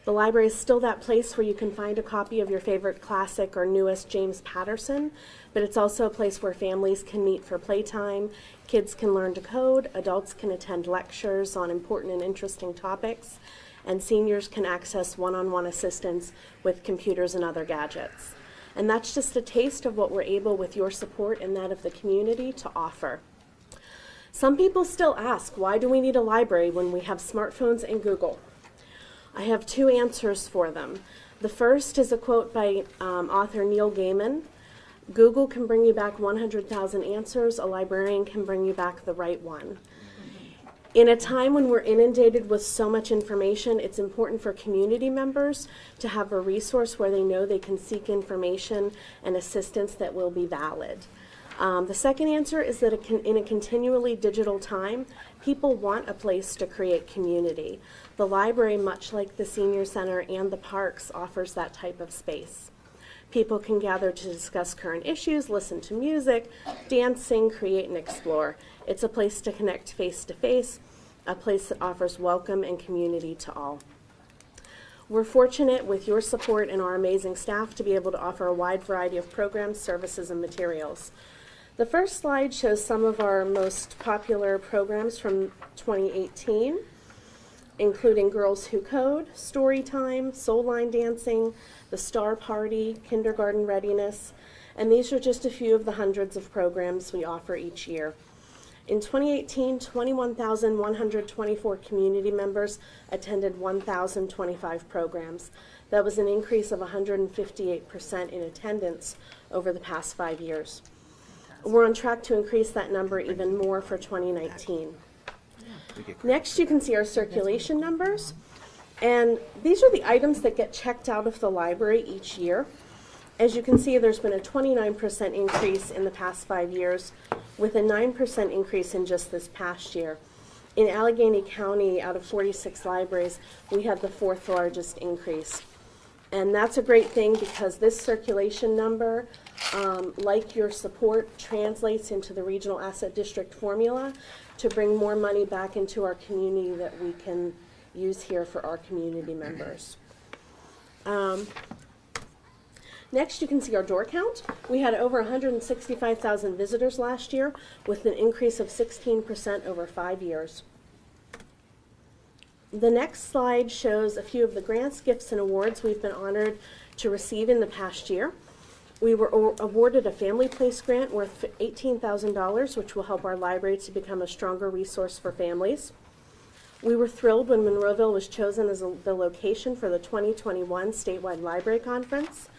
The library is still that place where you can find a copy of your favorite classic or newest James Patterson, but it's also a place where families can meet for playtime, kids can learn to code, adults can attend lectures on important and interesting topics, and seniors can access one-on-one assistance with computers and other gadgets. And that's just a taste of what we're able, with your support and that of the community, to offer. Some people still ask, why do we need a library when we have smartphones and Google? I have two answers for them. The first is a quote by author Neil Gaiman. Google can bring you back 100,000 answers. A librarian can bring you back the right one. In a time when we're inundated with so much information, it's important for community members to have a resource where they know they can seek information and assistance that will be valid. The second answer is that in a continually digital time, people want a place to create community. The library, much like the senior center and the parks, offers that type of space. People can gather to discuss current issues, listen to music, dance, sing, create, and explore. It's a place to connect face to face, a place that offers welcome and community to all. We're fortunate, with your support and our amazing staff, to be able to offer a wide variety of programs, services, and materials. The first slide shows some of our most popular programs from 2018, including Girls Who Code, Story Time, Soul Line Dancing, the Star Party, Kindergarten Readiness, and these are just a few of the hundreds of programs we offer each year. In 2018, 21,124 community members attended 1,025 programs. That was an increase of 158% in attendance over the past 5 years. We're on track to increase that number even more for 2019. Next, you can see our circulation numbers. And these are the items that get checked out of the library each year. As you can see, there's been a 29% increase in the past 5 years, with a 9% increase in just this past year. In Allegheny County, out of 46 libraries, we had the 4th largest increase. And that's a great thing, because this circulation number, like your support, translates into the Regional Asset District formula to bring more money back into our community that we can use here for our community members. Next, you can see our door count. We had over 165,000 visitors last year, with an increase of 16% over 5 years. The next slide shows a few of the grants, gifts, and awards we've been honored to receive in the past year. We were awarded a Family Place grant worth $18,000, which will help our library to become a stronger resource for families. We were thrilled when Monroeville was chosen as the location for the 2021 statewide library conference.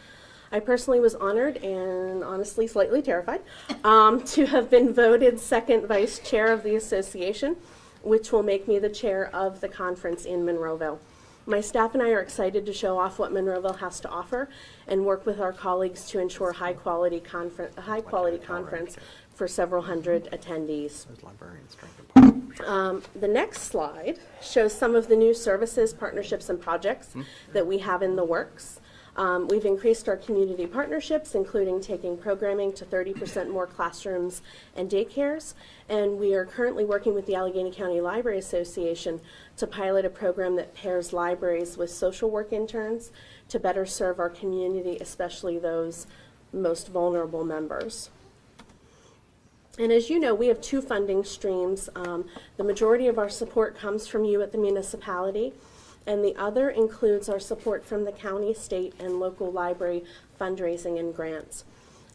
I personally was honored and honestly slightly terrified to have been voted second vice chair of the association, which will make me the chair of the conference in Monroeville. My staff and I are excited to show off what Monroeville has to offer and work with our colleagues to ensure a high quality conference for several hundred attendees. The next slide shows some of the new services, partnerships, and projects that we have in the works. We've increased our community partnerships, including taking programming to 30% more classrooms and daycares, and we are currently working with the Allegheny County Library Association to pilot a program that pairs libraries with social work interns to better serve our community, especially those most vulnerable members. And as you know, we have two funding streams. The majority of our support comes from you at the municipality, and the other includes our support from the county, state, and local library fundraising and grants.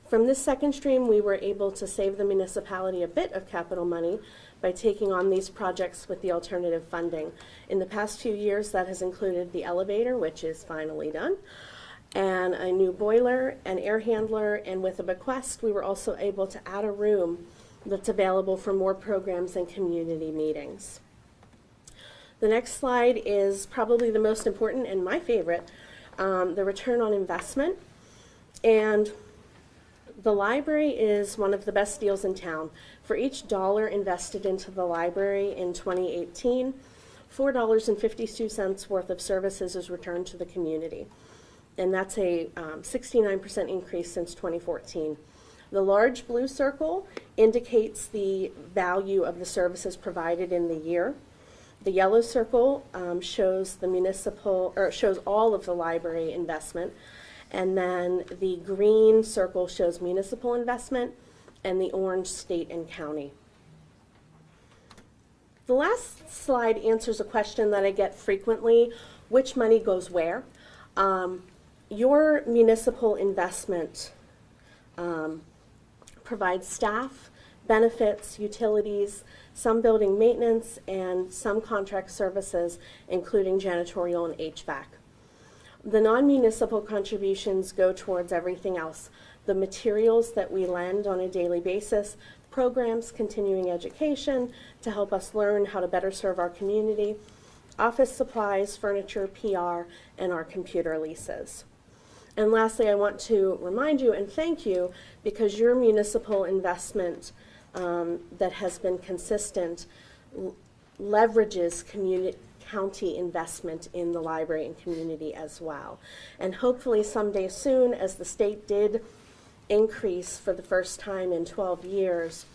From this second stream, we were able to save the municipality a bit of capital money by taking on these projects with the alternative funding. In the past few years, that has included the elevator, which is finally done, and a new boiler, an air handler, and with a bequest, we were also able to add a room that's available for more programs and community meetings. The next slide is probably the most important and my favorite, the return on investment. And the library is one of the best deals in town. For each dollar invested into the library in 2018, $4.52 worth of services is returned to the community. And that's a 69% increase since 2014. The large blue circle indicates the value of the services provided in the year. The yellow circle shows the municipal, or shows all of the library investment. And then the green circle shows municipal investment, and the orange state and county. The last slide answers a question that I get frequently: which money goes where? Your municipal investment provides staff, benefits, utilities, some building maintenance, and some contract services, including janitorial and HVAC. The non-municipal contributions go towards everything else: the materials that we lend on a daily basis, programs, continuing education to help us learn how to better serve our community, office supplies, furniture, PR, and our computer leases. And lastly, I want to remind you and thank you, because your municipal investment that has been consistent leverages county investment in the library and community as well. And hopefully someday soon, as the state did increase for the first time in 12 years,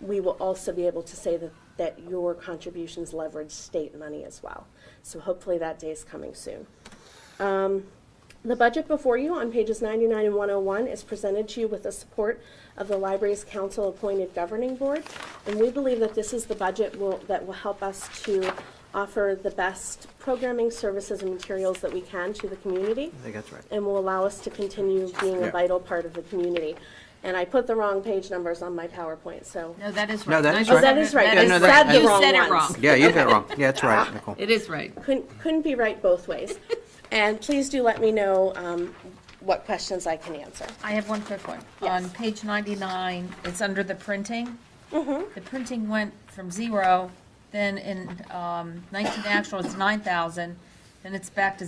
we will also be able to say that your contributions leverage state money as well. So hopefully that day is coming soon. The budget before you on pages 99 and 101 is presented to you with the support of the library's council-appointed governing board, and we believe that this is the budget that will help us to offer the best programming, services, and materials that we can to the community. I think that's right. And will allow us to continue being a vital part of the community. And I put the wrong page numbers on my PowerPoint, so. No, that is No, right. that is Oh, right. that is right. That I is no, said that- the You wrong said it ones. wrong. Yeah, you got it wrong. Yeah, that's right, Nicole. It is right. Couldn't be right both ways. And please do let me know what questions I can answer. I have one quick one. Yes. On page 99, it's under the printing. The printing went from 0, then in 19 actual, it's 9,000, then it's back to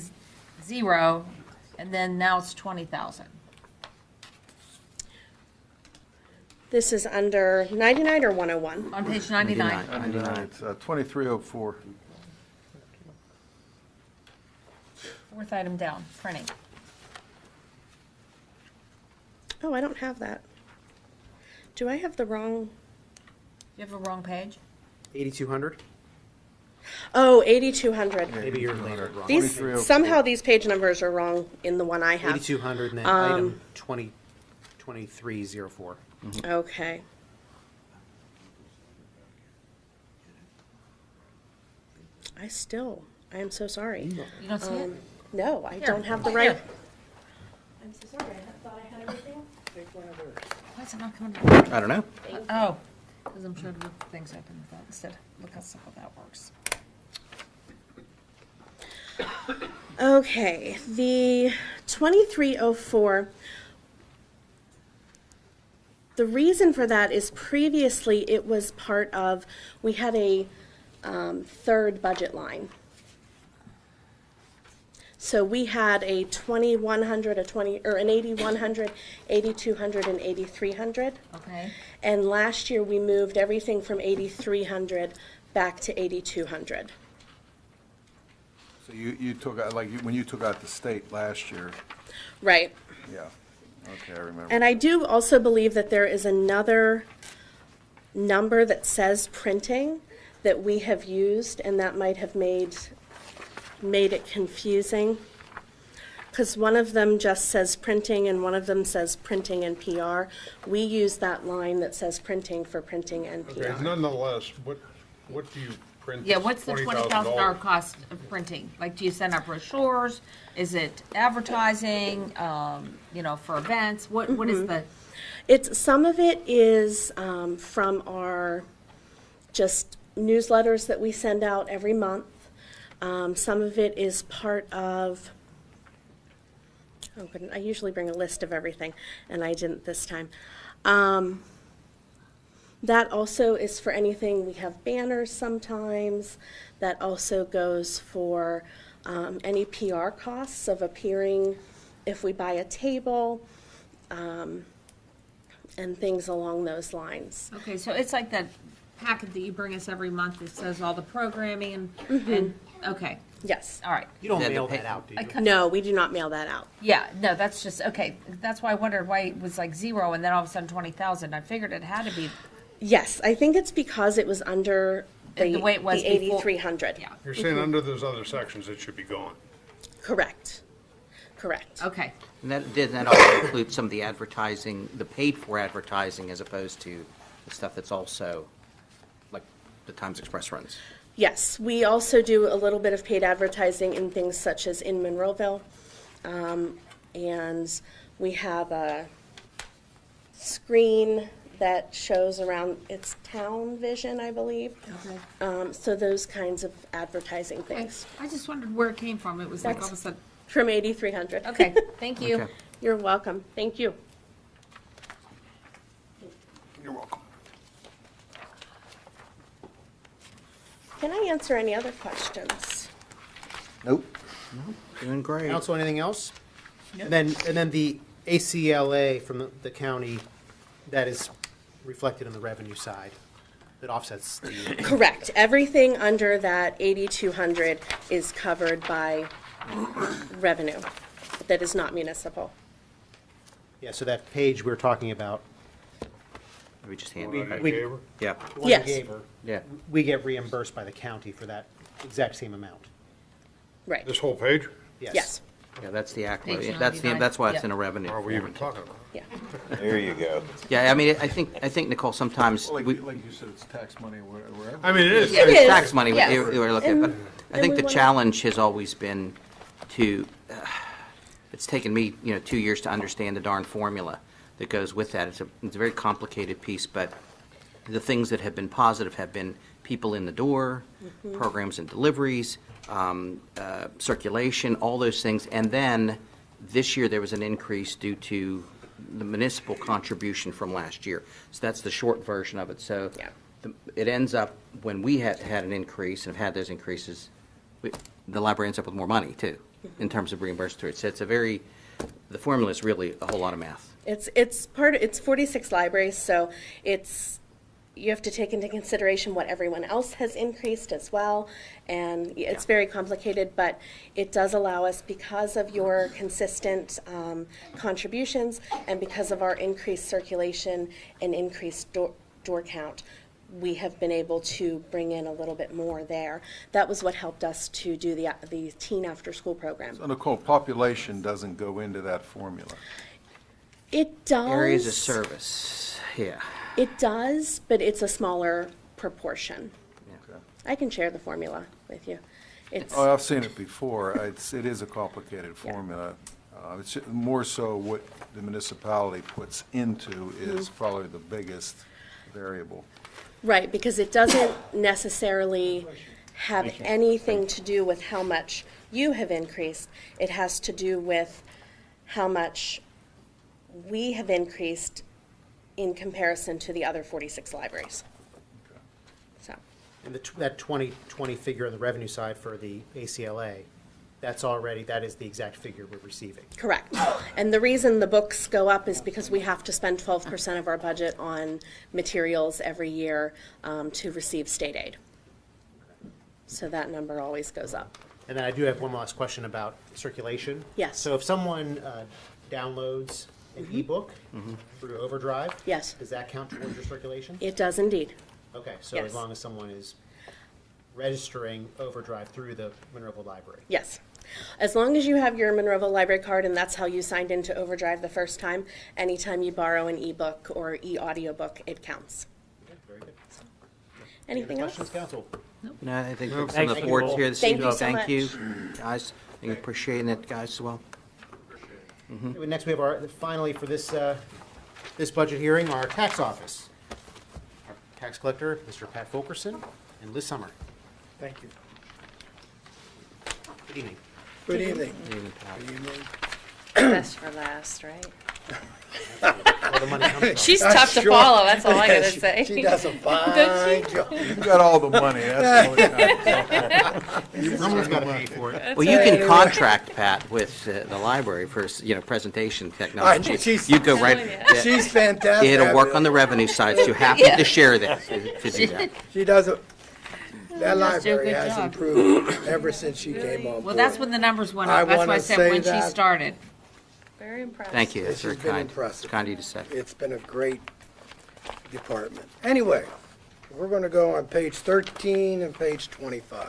0, and then now it's 20,000. This is under 99 or 101? On page 99. 99. It's 2304. Fourth item down, printing. Oh, I don't have that. Do I have the wrong? You have a wrong page? 8,200? Oh, 8,200. Maybe you're later wrong. These, 2304. somehow these page numbers are wrong in the one I have. 8,200 and then item 2304. Okay. I am so sorry. You don't see it? No, I Here. don't have the Here. right. I'm so sorry, I thought I had everything. Why is it not coming to I don't know. Oh, because I'm trying to look things up in that instead. Look how simple that works. Okay, the 2304, the reason for that is previously it was part of, we had a third budget line. So we had a 2,100, or an 8,100, 8,200, and 8,300. Okay. And last year, we moved everything from 8,300 back to 8,200. So you took out, like, when you took out the state last year, Right. yeah, okay, I remember. And I do also believe that there is another number that says printing that we have used, and that might have made it confusing. Because one of them just says printing and one of them says printing and PR. We use that line that says printing for printing and Okay, PR. nonetheless, what do you print? Yeah, what's the $20,000 $20,000? cost of printing? Like, do you send out brochures? Is it advertising, for events? What is the, Some of it is from our just newsletters that we send out every month. Some of it is part of, oh goodness, I usually bring a list of everything, and I didn't this time. That also is for anything, we have banners sometimes. That also goes for any PR costs of appearing if we buy a table, and things along those lines. Okay, so it's like that packet that you bring us every month that says all the programming and okay, Yes. all right. You don't Yeah, mail the that out, do I you? cut- No, we do not mail that out. Yeah, no, that's just, okay, that's why I wondered why it was like 0 and then all of a sudden 20,000. I figured it had to be, Yes, I think it's because it was under The way it was the before. 8,300. yeah, You're saying under those other sections, it should be gone. Correct. Correct. okay. And that also include some of the advertising, the paid-for advertising, as opposed to the stuff that's also, like, the Times Express runs. Yes, we also do a little bit of paid advertising in things such as in Monroeville. And we have a screen that shows around, it's Town Vision, I believe. Okay. So those kinds of advertising Okay. things. I just wondered where it came from. It was like all of a sudden, From 8,300. okay, thank you. Okay. You're welcome. Thank you. You're welcome. Can I answer any other questions? Nope. Doing great. Council, anything else? And then the ACLA from the county, that is reflected in the revenue side, that offsets the, Correct. Everything under that 8,200 is covered by revenue that is not municipal. yeah, so that page we're talking about, We just hand We- it. we- Gave her? Yeah, the one you Yes. gave her, yeah. we get reimbursed by the county for that exact same amount. Right. This whole page? Yes. Yeah, that's the Page accolade. 99. That's why it's Yeah. in a revenue. What are we even form. talking about? Yeah. There you go. Yeah, I mean, I think, Nicole, sometimes Like, we, like you said, it's tax money wherever. I mean, it is. It is. tax money, Yes. we're looking at, but I And think we the wanna- challenge has always been to, it's taken me, 2 years to understand the darn formula that goes with that. It's a very complicated piece, but the things that have been positive have been people in the door, programs and deliveries, circulation, all those things. And then this year, there was an increase due to the municipal contribution from last year. So that's the short version of it. So Yeah. it ends up, when we had an increase and have had those increases, the library ends up with more money too, in terms of reimbursement to it. So it's the formula is really a whole lot of math. It's 46 libraries, so you have to take into consideration what everyone else has increased as well, and it's very complicated, but it does allow us, because of your consistent contributions and because of our increased circulation and increased door count, we have been able to bring in a little bit more there. That was what helped us to do the teen after-school program. So Nicole, population doesn't go into that formula. It does. Areas of service, yeah. It does, but it's a smaller proportion. Okay. I can share the formula with you. It's, Oh, I've seen it before. It is a complicated formula. It's more so what the municipality puts into is probably the biggest variable. right, because it doesn't necessarily have anything to do with how much you have increased. It has to do with how much we have increased in comparison to the other 46 libraries. So, And that 2020 figure on the revenue side for the ACLA, that is the exact figure we're receiving. correct. And the reason the books go up is because we have to spend 12% of our budget on materials every year to receive state aid. So that number always goes up. And then I do have one last question about circulation. Yes. So if someone downloads an ebook through Overdrive? Yes. Does that count towards your circulation? It does indeed. Okay, so Yes. as long as someone is registering Overdrive through the Monroeville Library? Yes. As long as you have your Monroeville Library card and that's how you signed into Overdrive the first time, anytime you borrow an ebook or e-audiobook, it counts. Okay, very good. Anything else? Questions, council? No, I think some Thank of the you. boards here this Thank evening, you so thank much. you, guys. I think appreciating it, guys, as well. Okay, Next, we have finally for this budget hearing, our tax office. Our Tax Collector, Mr. Pat Fulkerson, and Liz Summer. Thank you. Good evening. Good evening. Best for last, right? Where the money comes from. She's tough to follow, that's all I gotta say. She does a Does fine job. You got all the money, that's all that counts. Someone's got to pay for it. Well, you can contract, Pat, with the library for, presentation technology. she's- You go right. She's fantastic. It'll work on the revenue side, so you're happy to share that, to do that. She does it. That Does do a library good has job. improved ever since she came on board. Well, that's when the numbers went I up. That's why I wanna said say when she that- started. Very impressive. Thank you, that's This very has been kind. impressive. Kind of you to say. It's been a great department. Anyway, we're going to go on page 13 and page 25.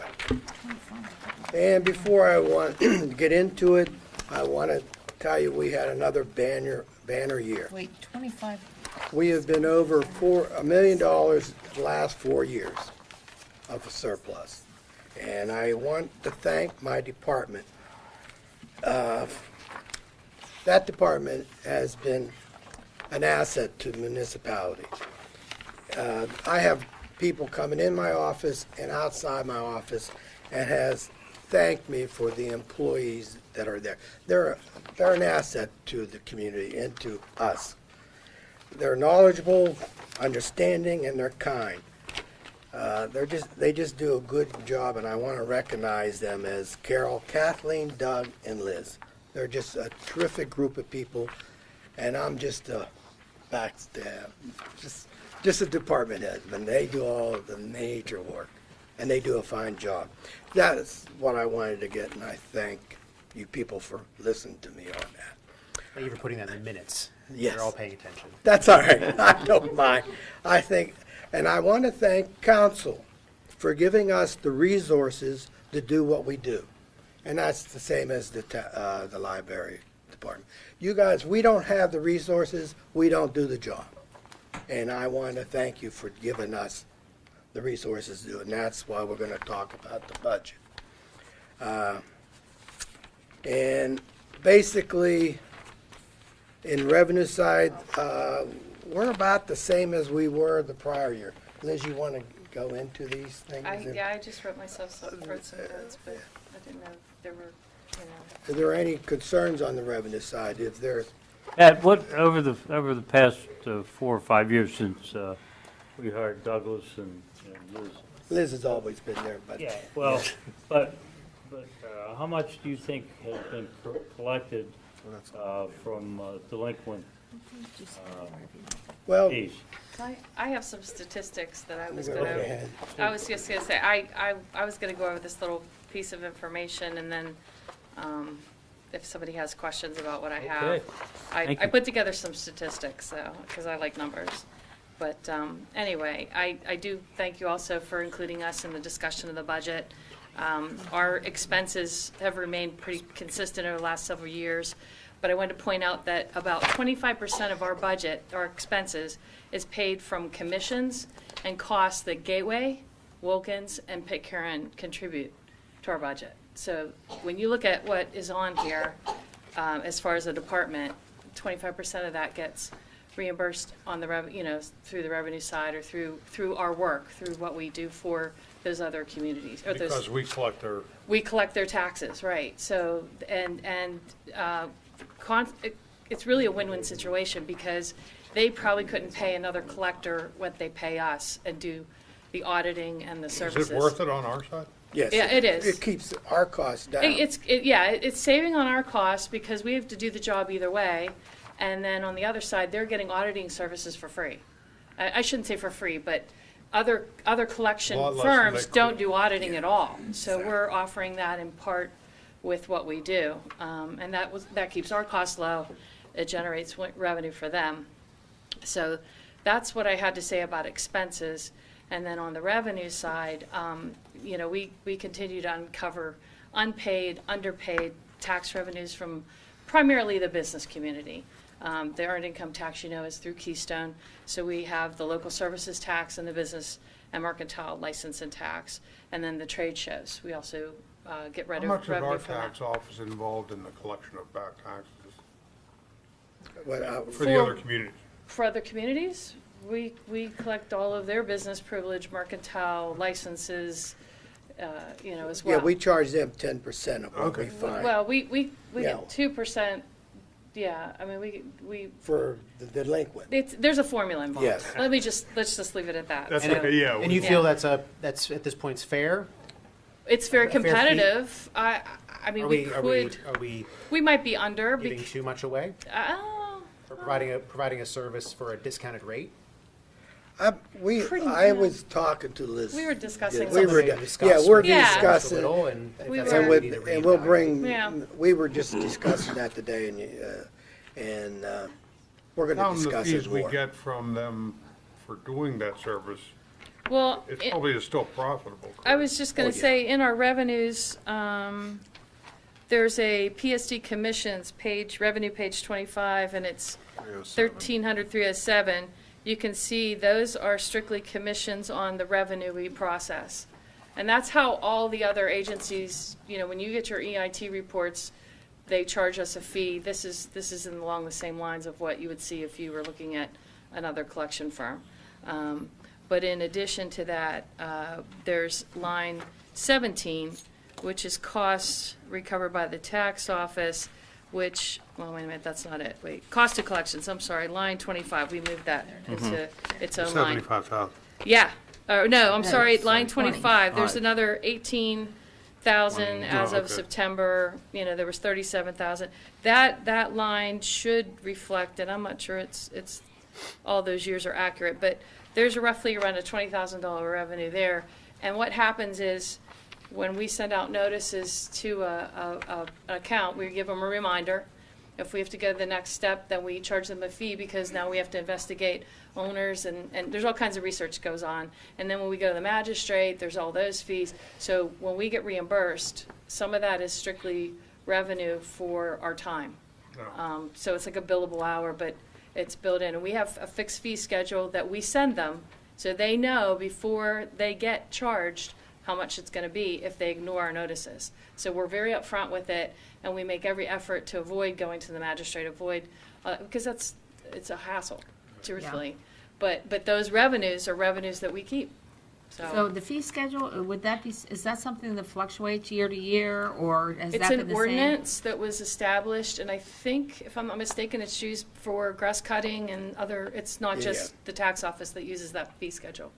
And before I want to get into it, I want to tell you we had another banner year. Wait, 25. We have been over $1 million the last 4 years of a surplus. And I want to thank my department. That department has been an asset to the municipality. I have people coming in my office and outside my office and has thanked me for the employees that are there. They're an asset to the community and to us. They're knowledgeable, understanding, and they're kind. They just do a good job, and I want to recognize them as Carol, Kathleen, Doug, and Liz. They're just a terrific group of people, and I'm just a backstab, just a department head, but they do all of the major work, and they do a fine job. That is what I wanted to get, and I thank you people for listening to me on that. Thank you for putting that in the minutes. Yes. They're all paying attention. That's all right. I don't mind. I think, and I want to thank council for giving us the resources to do what we do. And that's the same as the library department. You guys, we don't have the resources, we don't do the job. And I want to thank you for giving us the resources to do it. And that's why we're going to talk about the budget. And basically, in revenue side, we're about the same as we were the prior year. Liz, you want to go into these things? I just wrote myself some notes, but I didn't know if there were, Are there any concerns on the revenue side? If there's, Pat, what, over the past 4 or 5 years since we hired Douglas and Liz? Liz has always been there, but. Yeah, well, but how much do you think has been collected from delinquent Well, fees? I have some statistics that I was Go gonna, ahead. I was just gonna say, I was gonna go over this little piece of information, and then, if somebody has questions about what I have. Okay. Thank I you. put together some statistics, so, because I like numbers. But, anyway, I do thank you also for including us in the discussion of the budget. Our expenses have remained pretty consistent over the last several years, but I wanted to point out that about 25% of our budget, our expenses, is paid from commissions and costs that Gateway, Wilkins, and Pitcairn contribute to our budget. So when you look at what is on here, as far as the department, 25% of that gets reimbursed on the through the revenue side or through our work, through what we do for those other communities. Or those, Because we collect their, we collect their taxes, right? So, it's really a win-win situation because they probably couldn't pay another collector what they pay us and do the auditing and the is services. it worth it on our side? yes. Yeah, it is. It keeps our costs down. It's saving on our costs because we have to do the job either way. And then on the other side, they're getting auditing services for free. I shouldn't say for free, but other collection A lot less than firms they don't could. do auditing at all. So we're offering that in part with what we do. And that keeps our costs low. It generates revenue for them. So that's what I had to say about expenses. And then on the revenue side, we continue to uncover unpaid, underpaid tax revenues from primarily the business community. The earned income tax, is through Keystone. So we have the local services tax and the business and mercantile license and tax, and then the trade shows. We also get How revenue much is our from that. tax office involved in the collection of back taxes But, for the other communities? For other communities, we collect all of their business privilege, mercantile licenses, as well. Yeah, we charge them 10% of what we find Well, we Yeah. get 2%, yeah, I mean, we, for the delinquent. there's a formula involved. Yes. Let's just leave it at that. That's So, okay, yeah. And you feel that's at this point fair? It's very a fair fee? competitive. I mean, Are we we could, we might be under, giving too much away? oh, Or providing a service for a discounted rate? I yeah. was talking to Liz. we were discussing We were, something. we're Yeah. discussing, Little, and if We that's were- and something we need to we'll reevaluate. bring, Yeah. we were just discussing that today, and we're Some gonna of the discuss fees it we more. get from them for doing that service, Well, it's probably still profitable. I was just going Oh, to yeah. say, in our revenues, there's a PSD commissions page, revenue page 25, and it's 1,300, 307. You can see those are strictly commissions on the revenue we process. And that's how all the other agencies, when you get your EIT reports, they charge us a fee. This is along the same lines of what you would see if you were looking at another collection firm. But in addition to that, there's line 17, which is costs recovered by the tax office, which, well, wait a minute, that's not it. Wait, cost of collections, I'm sorry, line 25, we moved that into its own line. 75,000. Yeah, no, I'm sorry, it's line like 20. 25, there's another 18,000 as Oh, of okay. September, there was 37,000. That line should reflect, and I'm not sure it's all those years are accurate, but there's roughly around a $20,000 revenue there. And what happens is, when we send out notices to an account, we give them a reminder. If we have to go to the next step, then we charge them a fee, because now we have to investigate owners, and there's all kinds of research goes on. And then when we go to the magistrate, there's all those fees. So when we get reimbursed, some of that is strictly revenue for our time. So it's like a billable hour, but it's built in. And we have a fixed fee schedule that we send them, so they know before they get charged how much it's going to be if they ignore our notices. So we're very upfront with it, and we make every effort to avoid going to the magistrate, because it's a hassle, truthfully. But those revenues are revenues that we keep. So the fee schedule, is that something that fluctuates year to year, or has It's that been an the same? ordinance that was established, and I think, if I'm not mistaken, it's used for grass cutting and other, it's not just the tax office that uses that fee schedule.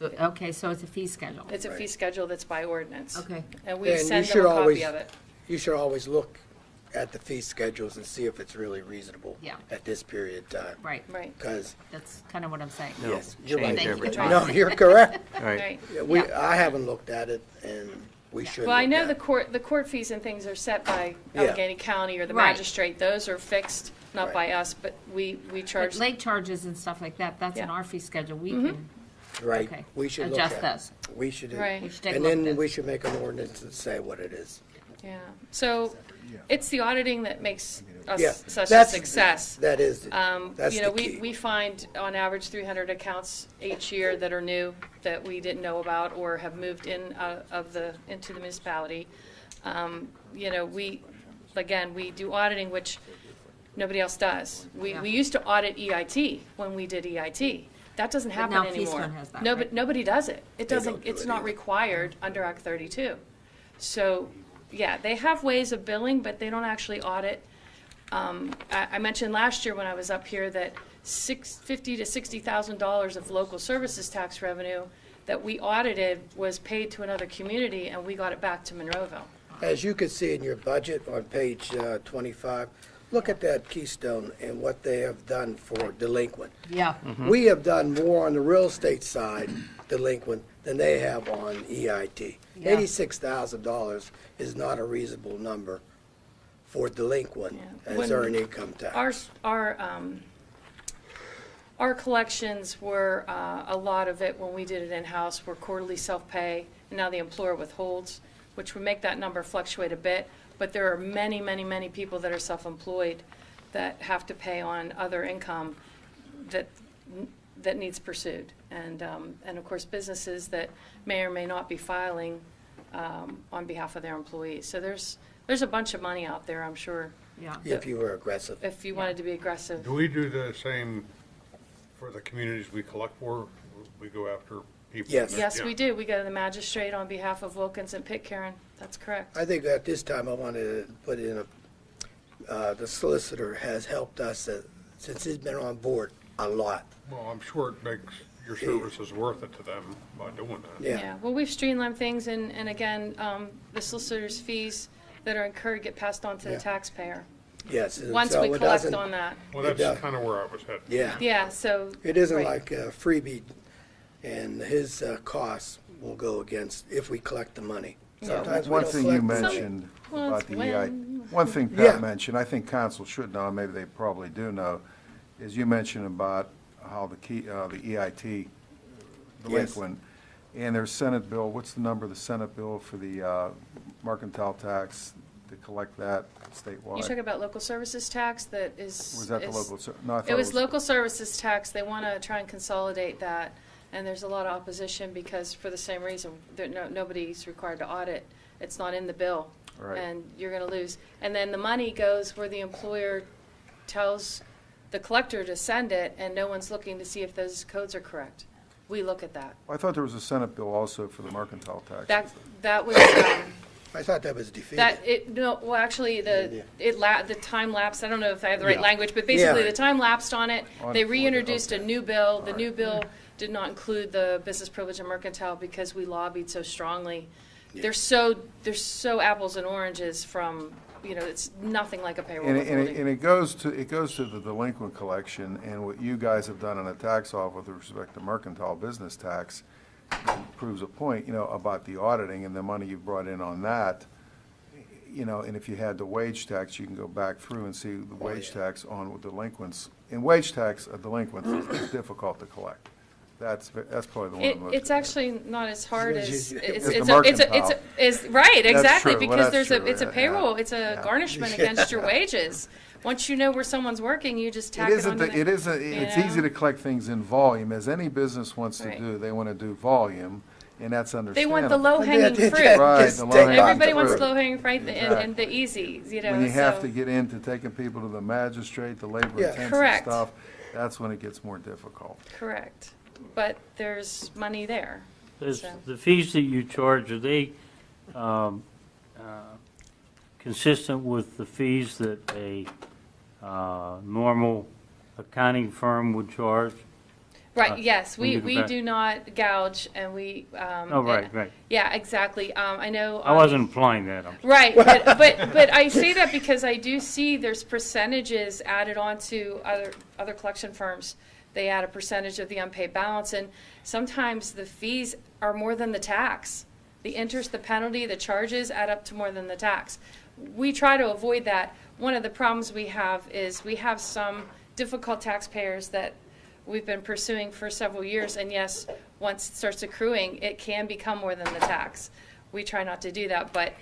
Okay, so it's a fee schedule. It's a fee schedule that's by ordinance. Okay. And we And you send should them a copy always- of it. You should always look at the fee schedules and see if it's really reasonable Yeah. at this period of time. Right, Right, Because, that's kind of what I'm saying. yes, you're right. change every time. No, you're correct. right. Yeah, I haven't looked at it, and we should Well, I look know at the court fees and things are set by Yeah. Allegheny County or the Right. magistrate. Those are fixed, not Right. by us, but we But charge. late charges and stuff like that, that's in Yeah. our fee schedule. We can, Right, okay, we should look adjust at those. it. We should. Right. We should take a And look at then this. we should make an ordinance that say what it is. Yeah, so it's the auditing that makes Yeah, us such a that's- success. That is, that's the We key. find on average 300 accounts each year that are new, that we didn't know about or have moved into the municipality. We do auditing, which nobody else does. We used to audit EIT when we did EIT. That doesn't happen now anymore. Keystone has that, No, right? but nobody does it. It They doesn't, don't do it's it not either. required under Act 32. So, yeah, they have ways of billing, but they don't actually audit. I mentioned last year when I was up here that $50,000 to $60,000 of local services tax revenue that we audited was paid to another community, and we got it back to Monroeville. As you can see in your budget on page 25, look at that Keystone and what they have done for delinquent. Yeah. We have done more on the real estate side delinquent than they have on EIT. Yeah. $86,000 is not a reasonable number for delinquent Yeah. as When earned income tax. Our collections were, a lot of it, when we did it in-house, were quarterly self-pay, and now the employer withholds, which would make that number fluctuate a bit. But there are many, many, many people that are self-employed that have to pay on other income that needs pursued. And of course, businesses that may or may not be filing on behalf of their employees. So there's a bunch of money out there, I'm sure, Yeah. If you were aggressive. if you wanted to be aggressive. Do we do the same For the communities we collect for, we go after people. Yes. Yes, Yeah. we do. We go to the magistrate on behalf of Wilkins and Pitcairn. That's correct. I think at this time I want to put in the solicitor has helped us since he's been on board a lot. Well, I'm sure it makes your services worth it to them by doing that. Yeah. Well, we've streamlined things, and again, the solicitor's fees that are incurred get passed on to the Yeah. taxpayer. Yes. Once so we it collect doesn't- on that. Well, It that's does. kind of where I was headed. Yeah. Yeah, so. It isn't right. like a freebie, and his costs will go against if we collect the money. Sometimes we One don't thing you collect the money. mentioned Well, about it's the when- one thing Yeah. Pat mentioned, I think council should know, maybe they probably do know, is you mentioned about how the EIT delinquent, and there's Senate bill, what's the number of the Senate bill for the mercantile tax to collect that statewide? You talk about local services tax that is. Was that the is- local, no, I thought It was local services tax. They want to try and consolidate that, and there's a lot of opposition because for the same reason, nobody's required to audit. It's not in the bill. Right. And you're going to lose. And then the money goes where the employer tells the collector to send it, and no one's looking to see if those codes are correct. We look at that. I thought there was a Senate bill also for the mercantile tax. That was, I thought that was defeated. well, actually, the time lapsed, I don't know if I have the right Yeah. language, but basically, Yeah. the time lapsed on it. On They for the- reintroduced a okay. new bill. The new bill did not include the business privilege and mercantile because we lobbied so strongly. They're so apples and oranges from, it's nothing like a payroll And withholding. it goes to the delinquent collection, and what you guys have done in the tax office with respect to mercantile business tax proves a point, about the auditing and the money you brought in on that. And if you had the wage tax, you can go back through and see the wage tax on delinquents. And wage tax, a delinquent is difficult to collect. That's probably the one of the most. It's actually not as hard as, It's the mercantile. right, exactly, true. Well, because that's true, it's a yeah, payroll, yeah. it's a Yeah. garnishment against your wages. Once you know where someone's working, you just tack it onto It's easy to collect things in volume, as any business wants to Right. do. They want to do volume, and that's They understandable. want the low-hanging Yeah, fruit. Right, Just the take low-hanging Everybody wants fruit. low-hanging fruit and the easy, When you have so- to get into taking people to the magistrate, the labor Yeah. intensive Correct. stuff, that's when it gets more difficult. Correct, but there's money there. Is So- the fees that you charge, are they consistent with the fees that a normal accounting firm would charge? Right, yes, when we you compare- do not gouge, and we. Oh, right, right. Yeah, exactly, I know. I wasn't implying that. Right, but I say that because I do see there's percentages added on to other collection firms. They add a percentage of the unpaid balance, and sometimes the fees are more than the tax. The interest, the penalty, the charges add up to more than the tax. We try to avoid that. One of the problems we have is we have some difficult taxpayers that we've been pursuing for several years, and yes, once it starts accruing, it can become more than the tax. We try not to do that, but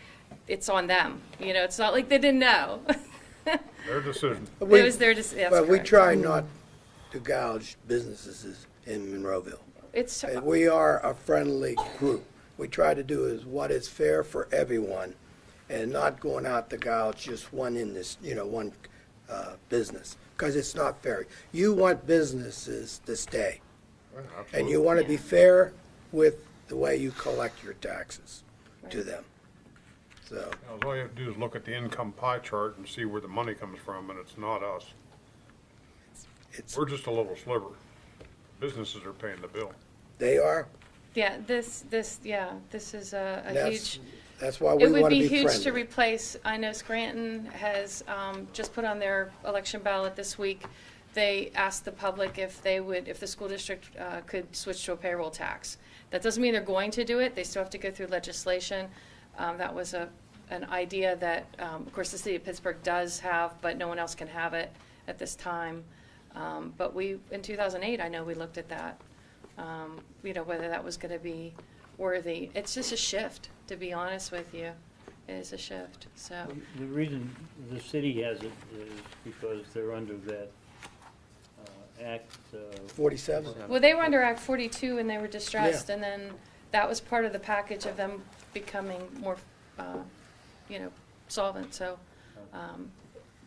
it's on them. It's not like they didn't know. Their decision. It was their that's But we correct. try not to gouge businesses in Monroeville. It's We are a friendly group. We try to do is what is fair for everyone, and not going out to gouge just one one business, because it's not fair. You want businesses to stay, and you want to be fair with the way you collect your taxes to them. So, All you have to do is look at the income pie chart and see where the money comes from, and it's not us. We're just a little sliver. Businesses are paying the bill. they are. yeah. This is a That's- huge. That's why we It would want to be be huge to friendly. replace. I know Scranton has just put on their election ballot this week. They asked the public if the school district could switch to a payroll tax. That doesn't mean they're going to do it. They still have to go through legislation. That was an idea that, of course, the city of Pittsburgh does have, but no one else can have it at this time. But in 2008, I know we looked at that, whether that was going to be worthy. It's just a shift, to be honest with you. It is a shift, so. The reason the city has it is because they're under that Act. 47. Well, they were under Act 42 and they were distressed, and then that was part of the package of them becoming more, solvent, so.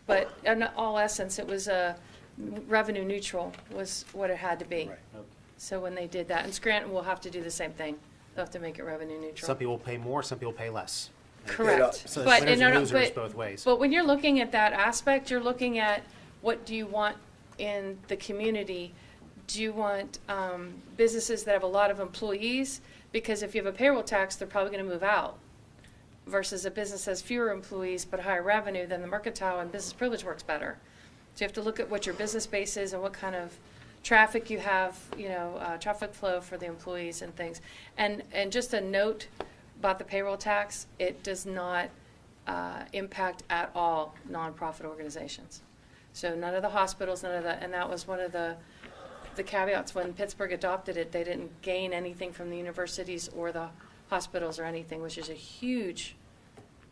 But in all essence, it was revenue neutral was what it had to be. Right. So when they did that, and Scranton will have to do the same thing. They'll have to make it revenue neutral. Some people pay more, some people pay less. Correct. So But- there's winners and losers but- both ways. But when you're looking at that aspect, you're looking at what do you want in the community? Do you want businesses that have a lot of employees? Because if you have a payroll tax, they're probably going to move out. Versus a business that has fewer employees but higher revenue, then the mercantile and business privilege works better. So you have to look at what your business base is and what kind of traffic you have, traffic flow for the employees and things. And just a note about the payroll tax, it does not impact at all nonprofit organizations. So none of the hospitals, and that was one of the caveats when Pittsburgh adopted it. They didn't gain anything from the universities or the hospitals or anything, which is a huge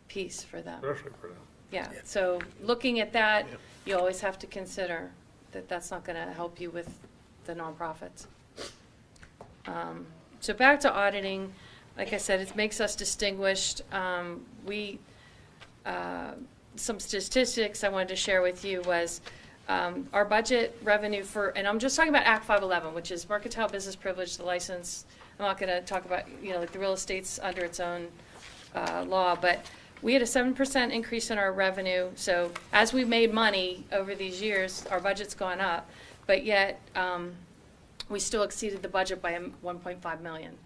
piece for them. Especially for them. Yeah, so looking at that, you always have to consider that that's not going to help you with the nonprofits. So back to auditing, like I said, it makes us distinguished. Some statistics I wanted to share with you was our budget revenue for, and I'm just talking about Act 511, which is mercantile business privilege, the license. I'm not going to talk about, like the real estate's under its own law, but we had a 7% increase in our revenue. So as we've made money over these years, our budget's gone up, but yet we still exceeded the budget by 1.5 million.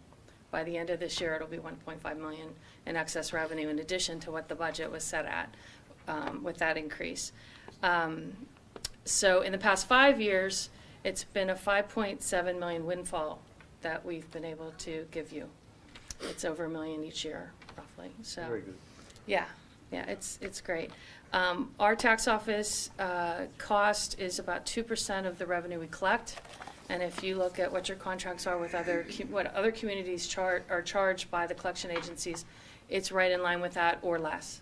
By the end of this year, it'll be 1.5 million in excess revenue in addition to what the budget was set at with that increase. So in the past 5 years, it's been a 5.7 million windfall that we've been able to give you. It's over $1 million each year, roughly. So, Very good. Yeah, it's great. Our tax office cost is about 2% of the revenue we collect. And if you look at what your contracts are with what other communities are charged by the collection agencies, it's right in line with that or less.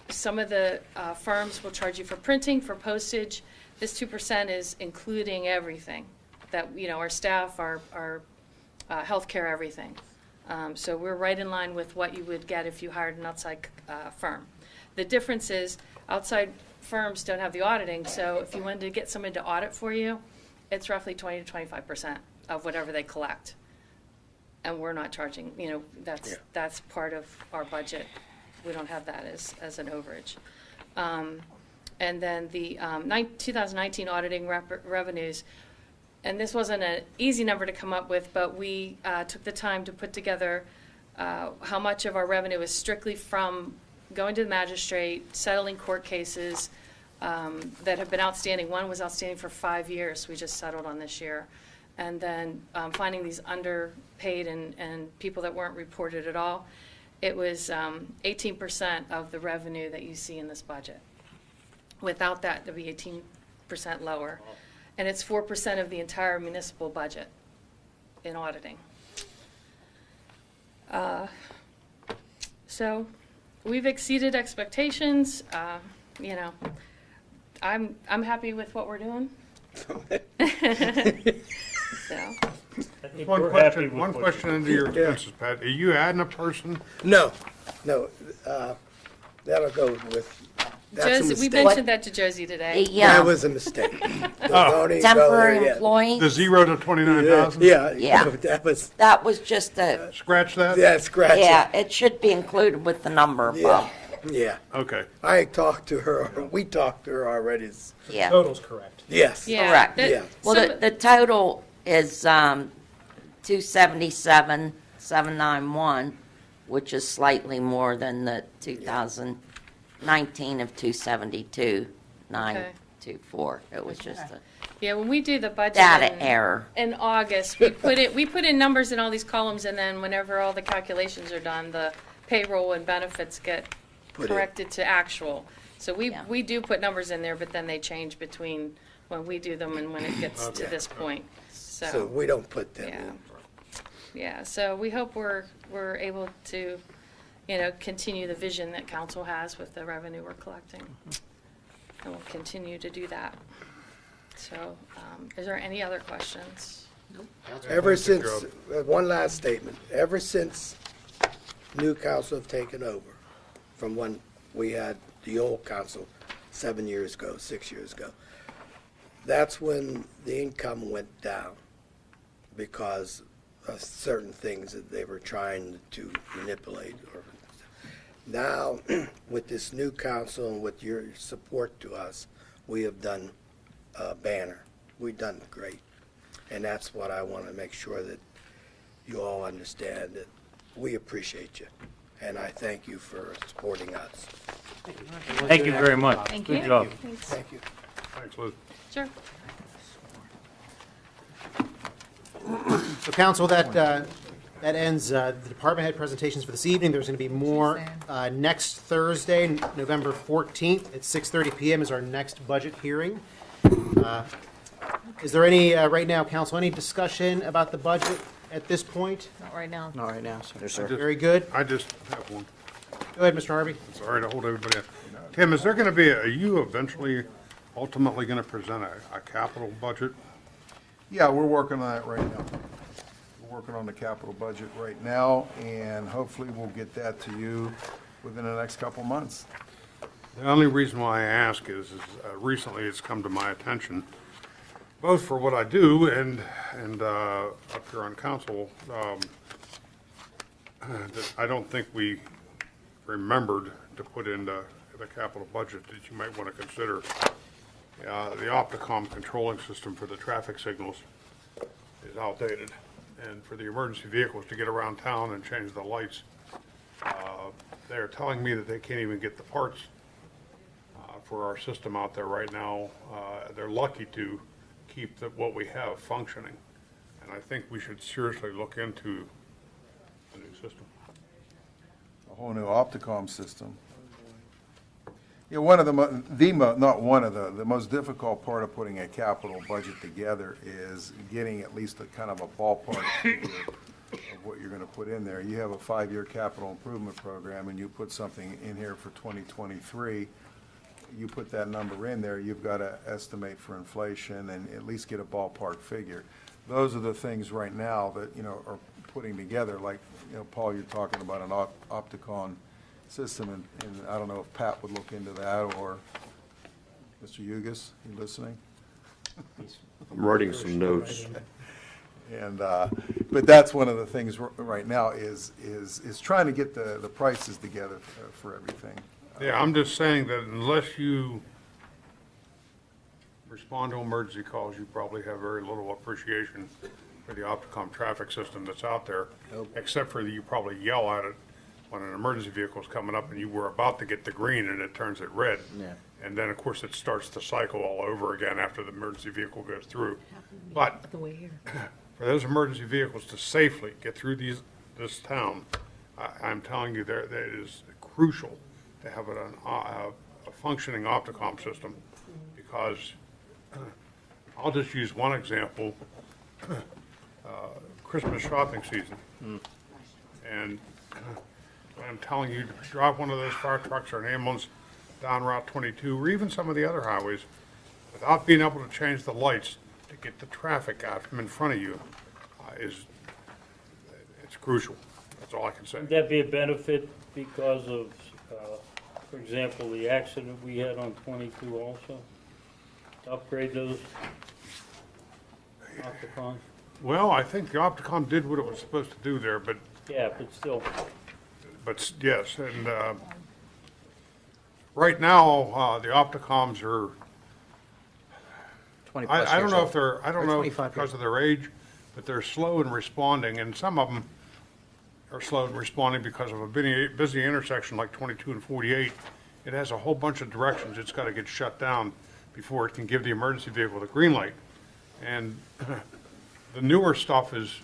Some of the firms will charge you for printing, for postage. This 2% is including everything that, our staff, our healthcare, everything. So we're right in line with what you would get if you hired an outside firm. The difference is outside firms don't have the auditing, so if you wanted to get someone to audit for you, it's roughly 20 to 25% of whatever they collect. And we're not charging, that's part of our budget. We don't have that as an overage. And then the 2019 auditing revenues, and this wasn't an easy number to come up with, but we took the time to put together how much of our revenue is strictly from going to the magistrate, settling court cases that have been outstanding. One was outstanding for 5 years, we just settled on this year. And then finding these underpaid and people that weren't reported at all. It was 18% of the revenue that you see in this budget. Without that, it'd be 18% lower. And it's 4% of the entire municipal budget in auditing. So we've exceeded expectations. I'm happy with what we're doing. So. I think One we're happy question, with one what question into your expenses, Pat. Are you adding a person? No, that'll go with, that's a Josie, we mistake. mentioned that to Josie today. That was a mistake. Don't even go there Temporary yet. employee, The 0 to 29,000? Yeah. That was, just a, Scratch that? yeah, scratch it. yeah, it should be included with the number Yeah, above. yeah. Okay. I talked to her, we talked to her already. Yeah, Total's correct. Yes. Yeah, correct. that- Yeah. Well, some- the total is 277,791, which is slightly more than the 2019 of 272,924. It was just a Yeah, when we do the budget. data in- error. In August, we put in numbers in all these columns, and then whenever all the calculations are done, the payroll and benefits get Put in. corrected to actual. So Yeah. we do put numbers in there, but then they change between when we do them and when it gets to Okay. this point. So we don't put them Yeah. in. Yeah, so we hope we're able to, continue the vision that council has with the revenue we're collecting. And we'll continue to do that. So, is there any other questions? Ever since, job. one last statement, ever since new council have taken over, from when we had the old council 7 years ago, 6 years ago, that's when the income went down because of certain things that they were trying to manipulate. Now, with this new council and with your support to us, we have done a banner. We've done great. And that's what I want to make sure that you all understand, that we appreciate you. And I thank you for supporting us. Thank you very much. Thank Good you. job. Thank you. Thanks, Liz. Sure. So council, that ends the department head presentations for this evening. There's going to be more next Thursday, November 14th at 6:30 PM is our next budget hearing. Is there any, right now, council, any discussion about the budget at this point? Not right now. Not right now, sir. Very good. I just have one. Go ahead, Mr. Harvey. Sorry to hold everybody up. Tim, is there going to be, are you eventually, ultimately going to present a capital budget? Yeah, we're working on that right now. We're working on the capital budget right now, and hopefully we'll get that to you within the next couple months. The only reason why I ask is recently it's come to my attention, both for what I do and up here on council, that I don't think we remembered to put into the capital budget that you might want to consider. The Opticom controlling system for the traffic signals is outdated, and for the emergency vehicles to get around town and change the lights, they're telling me that they can't even get the parts for our system out there right now. They're lucky to keep what we have functioning, and I think we should seriously look into a new system. A whole new Opticom system. Yeah, one of the most difficult part of putting a capital budget together is getting at least a kind of a ballpark figure of what you're going to put in there. You have a 5-year capital improvement program, and you put something in here for 2023. You put that number in there, you've got to estimate for inflation and at least get a ballpark figure. Those are the things right now that, are putting together, like, Paul, you're talking about an Opticom system, and I don't know if Pat would look into that, or Mr. Hugus, you listening? I'm writing some notes. And, but that's one of the things right now is trying to get the prices together for everything. Yeah, I'm just saying that unless you respond to emergency calls, you probably have very little appreciation for the Opticom traffic system that's out there, except for that you probably yell at it when an emergency vehicle is coming up and you were about to get the green and it turns it red. Yeah. And then, of course, it starts the cycle all over again after the emergency vehicle goes through. But for those emergency vehicles to safely get through this town, I'm telling you, that it is crucial to have a functioning Opticom system, because I'll just use one example, Christmas shopping season. And I'm telling you, to drive one of those fire trucks or an ambulance down Route 22, or even some of the other highways, without being able to change the lights to get the traffic out from in front of you, it's crucial. That's all I can say. Would that be a benefit because of, for example, the accident we had on 22 also? To upgrade those Opticons? Well, I think the Opticom did what it was supposed to do there, but Yeah, but still. yes, and right now, the Opticoms are, 20+ I don't years know old. if they're, I don't Or know 25 because years. of their age, but they're slow in responding, and some of them are slow in responding because of a busy intersection like 22 and 48. It has a whole bunch of directions it's got to get shut down before it can give the emergency vehicle the green light. And the newer stuff is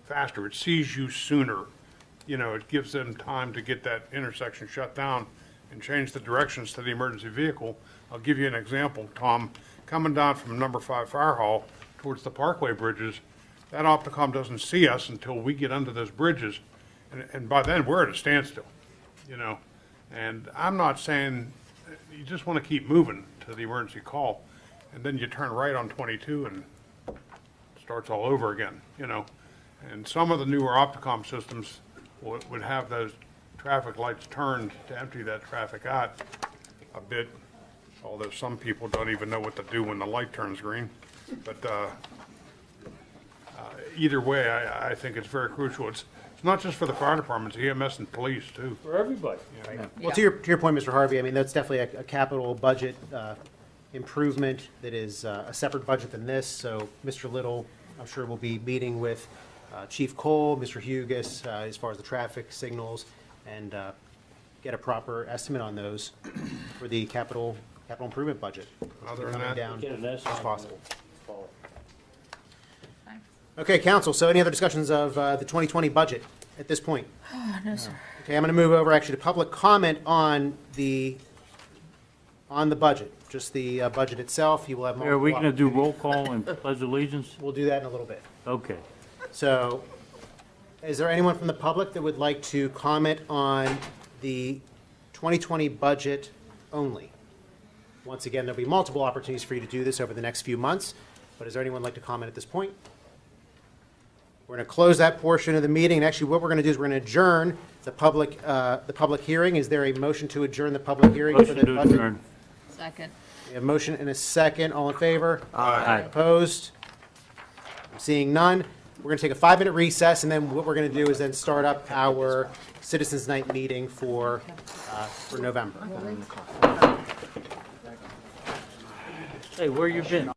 faster. It sees you sooner. It gives them time to get that intersection shut down and change the directions to the emergency vehicle. I'll give you an example, Tom. Coming down from number 5 Fire Hall towards the Parkway bridges, that Opticom doesn't see us until we get under those bridges. And by then, we're at a standstill, And I'm not saying, you just want to keep moving to the emergency call, and then you turn right on 22 and it starts all over again, And some of the newer Opticom systems would have those traffic lights turned to empty that traffic out a bit although some people don't even know what to do when the light turns green. But either way, I think it's very crucial. It's not just for the fire departments, EMS and police too. For everybody. Well, to your point, Mr. Harvey, I mean, that's definitely a capital budget improvement that is a separate budget than this. So Mr. Little, I'm sure, will be meeting with Chief Cole, Mr. Hugus, as far as the traffic signals, and get a proper estimate on those for the capital improvement budget. Other than Coming that, down Get an as estimate. possible. Paul. Okay, council, so any other discussions of the 2020 budget at this point? No, sir. Okay, I'm going to move over actually to public comment on the budget, just the budget itself. You will have Are we multiple going to do roll call and pledge allegiance? We'll do that in a little bit. Okay. So, is there anyone from the public that would like to comment on the 2020 budget only? Once again, there'll be multiple opportunities for you to do this over the next few months, but is there anyone who'd like to comment at this point? We're going to close that portion of the meeting, and actually what we're going to do is we're going to adjourn the public hearing. Is there a motion to adjourn the public hearing? for Motion the to budget? adjourn. Second. We have a motion and a second. All in favor? Aye. Opposed? I'm seeing none. We're going to take a 5-minute recess, and then what we're going to do is then start up our Citizens Night meeting for November. Hey, where you been?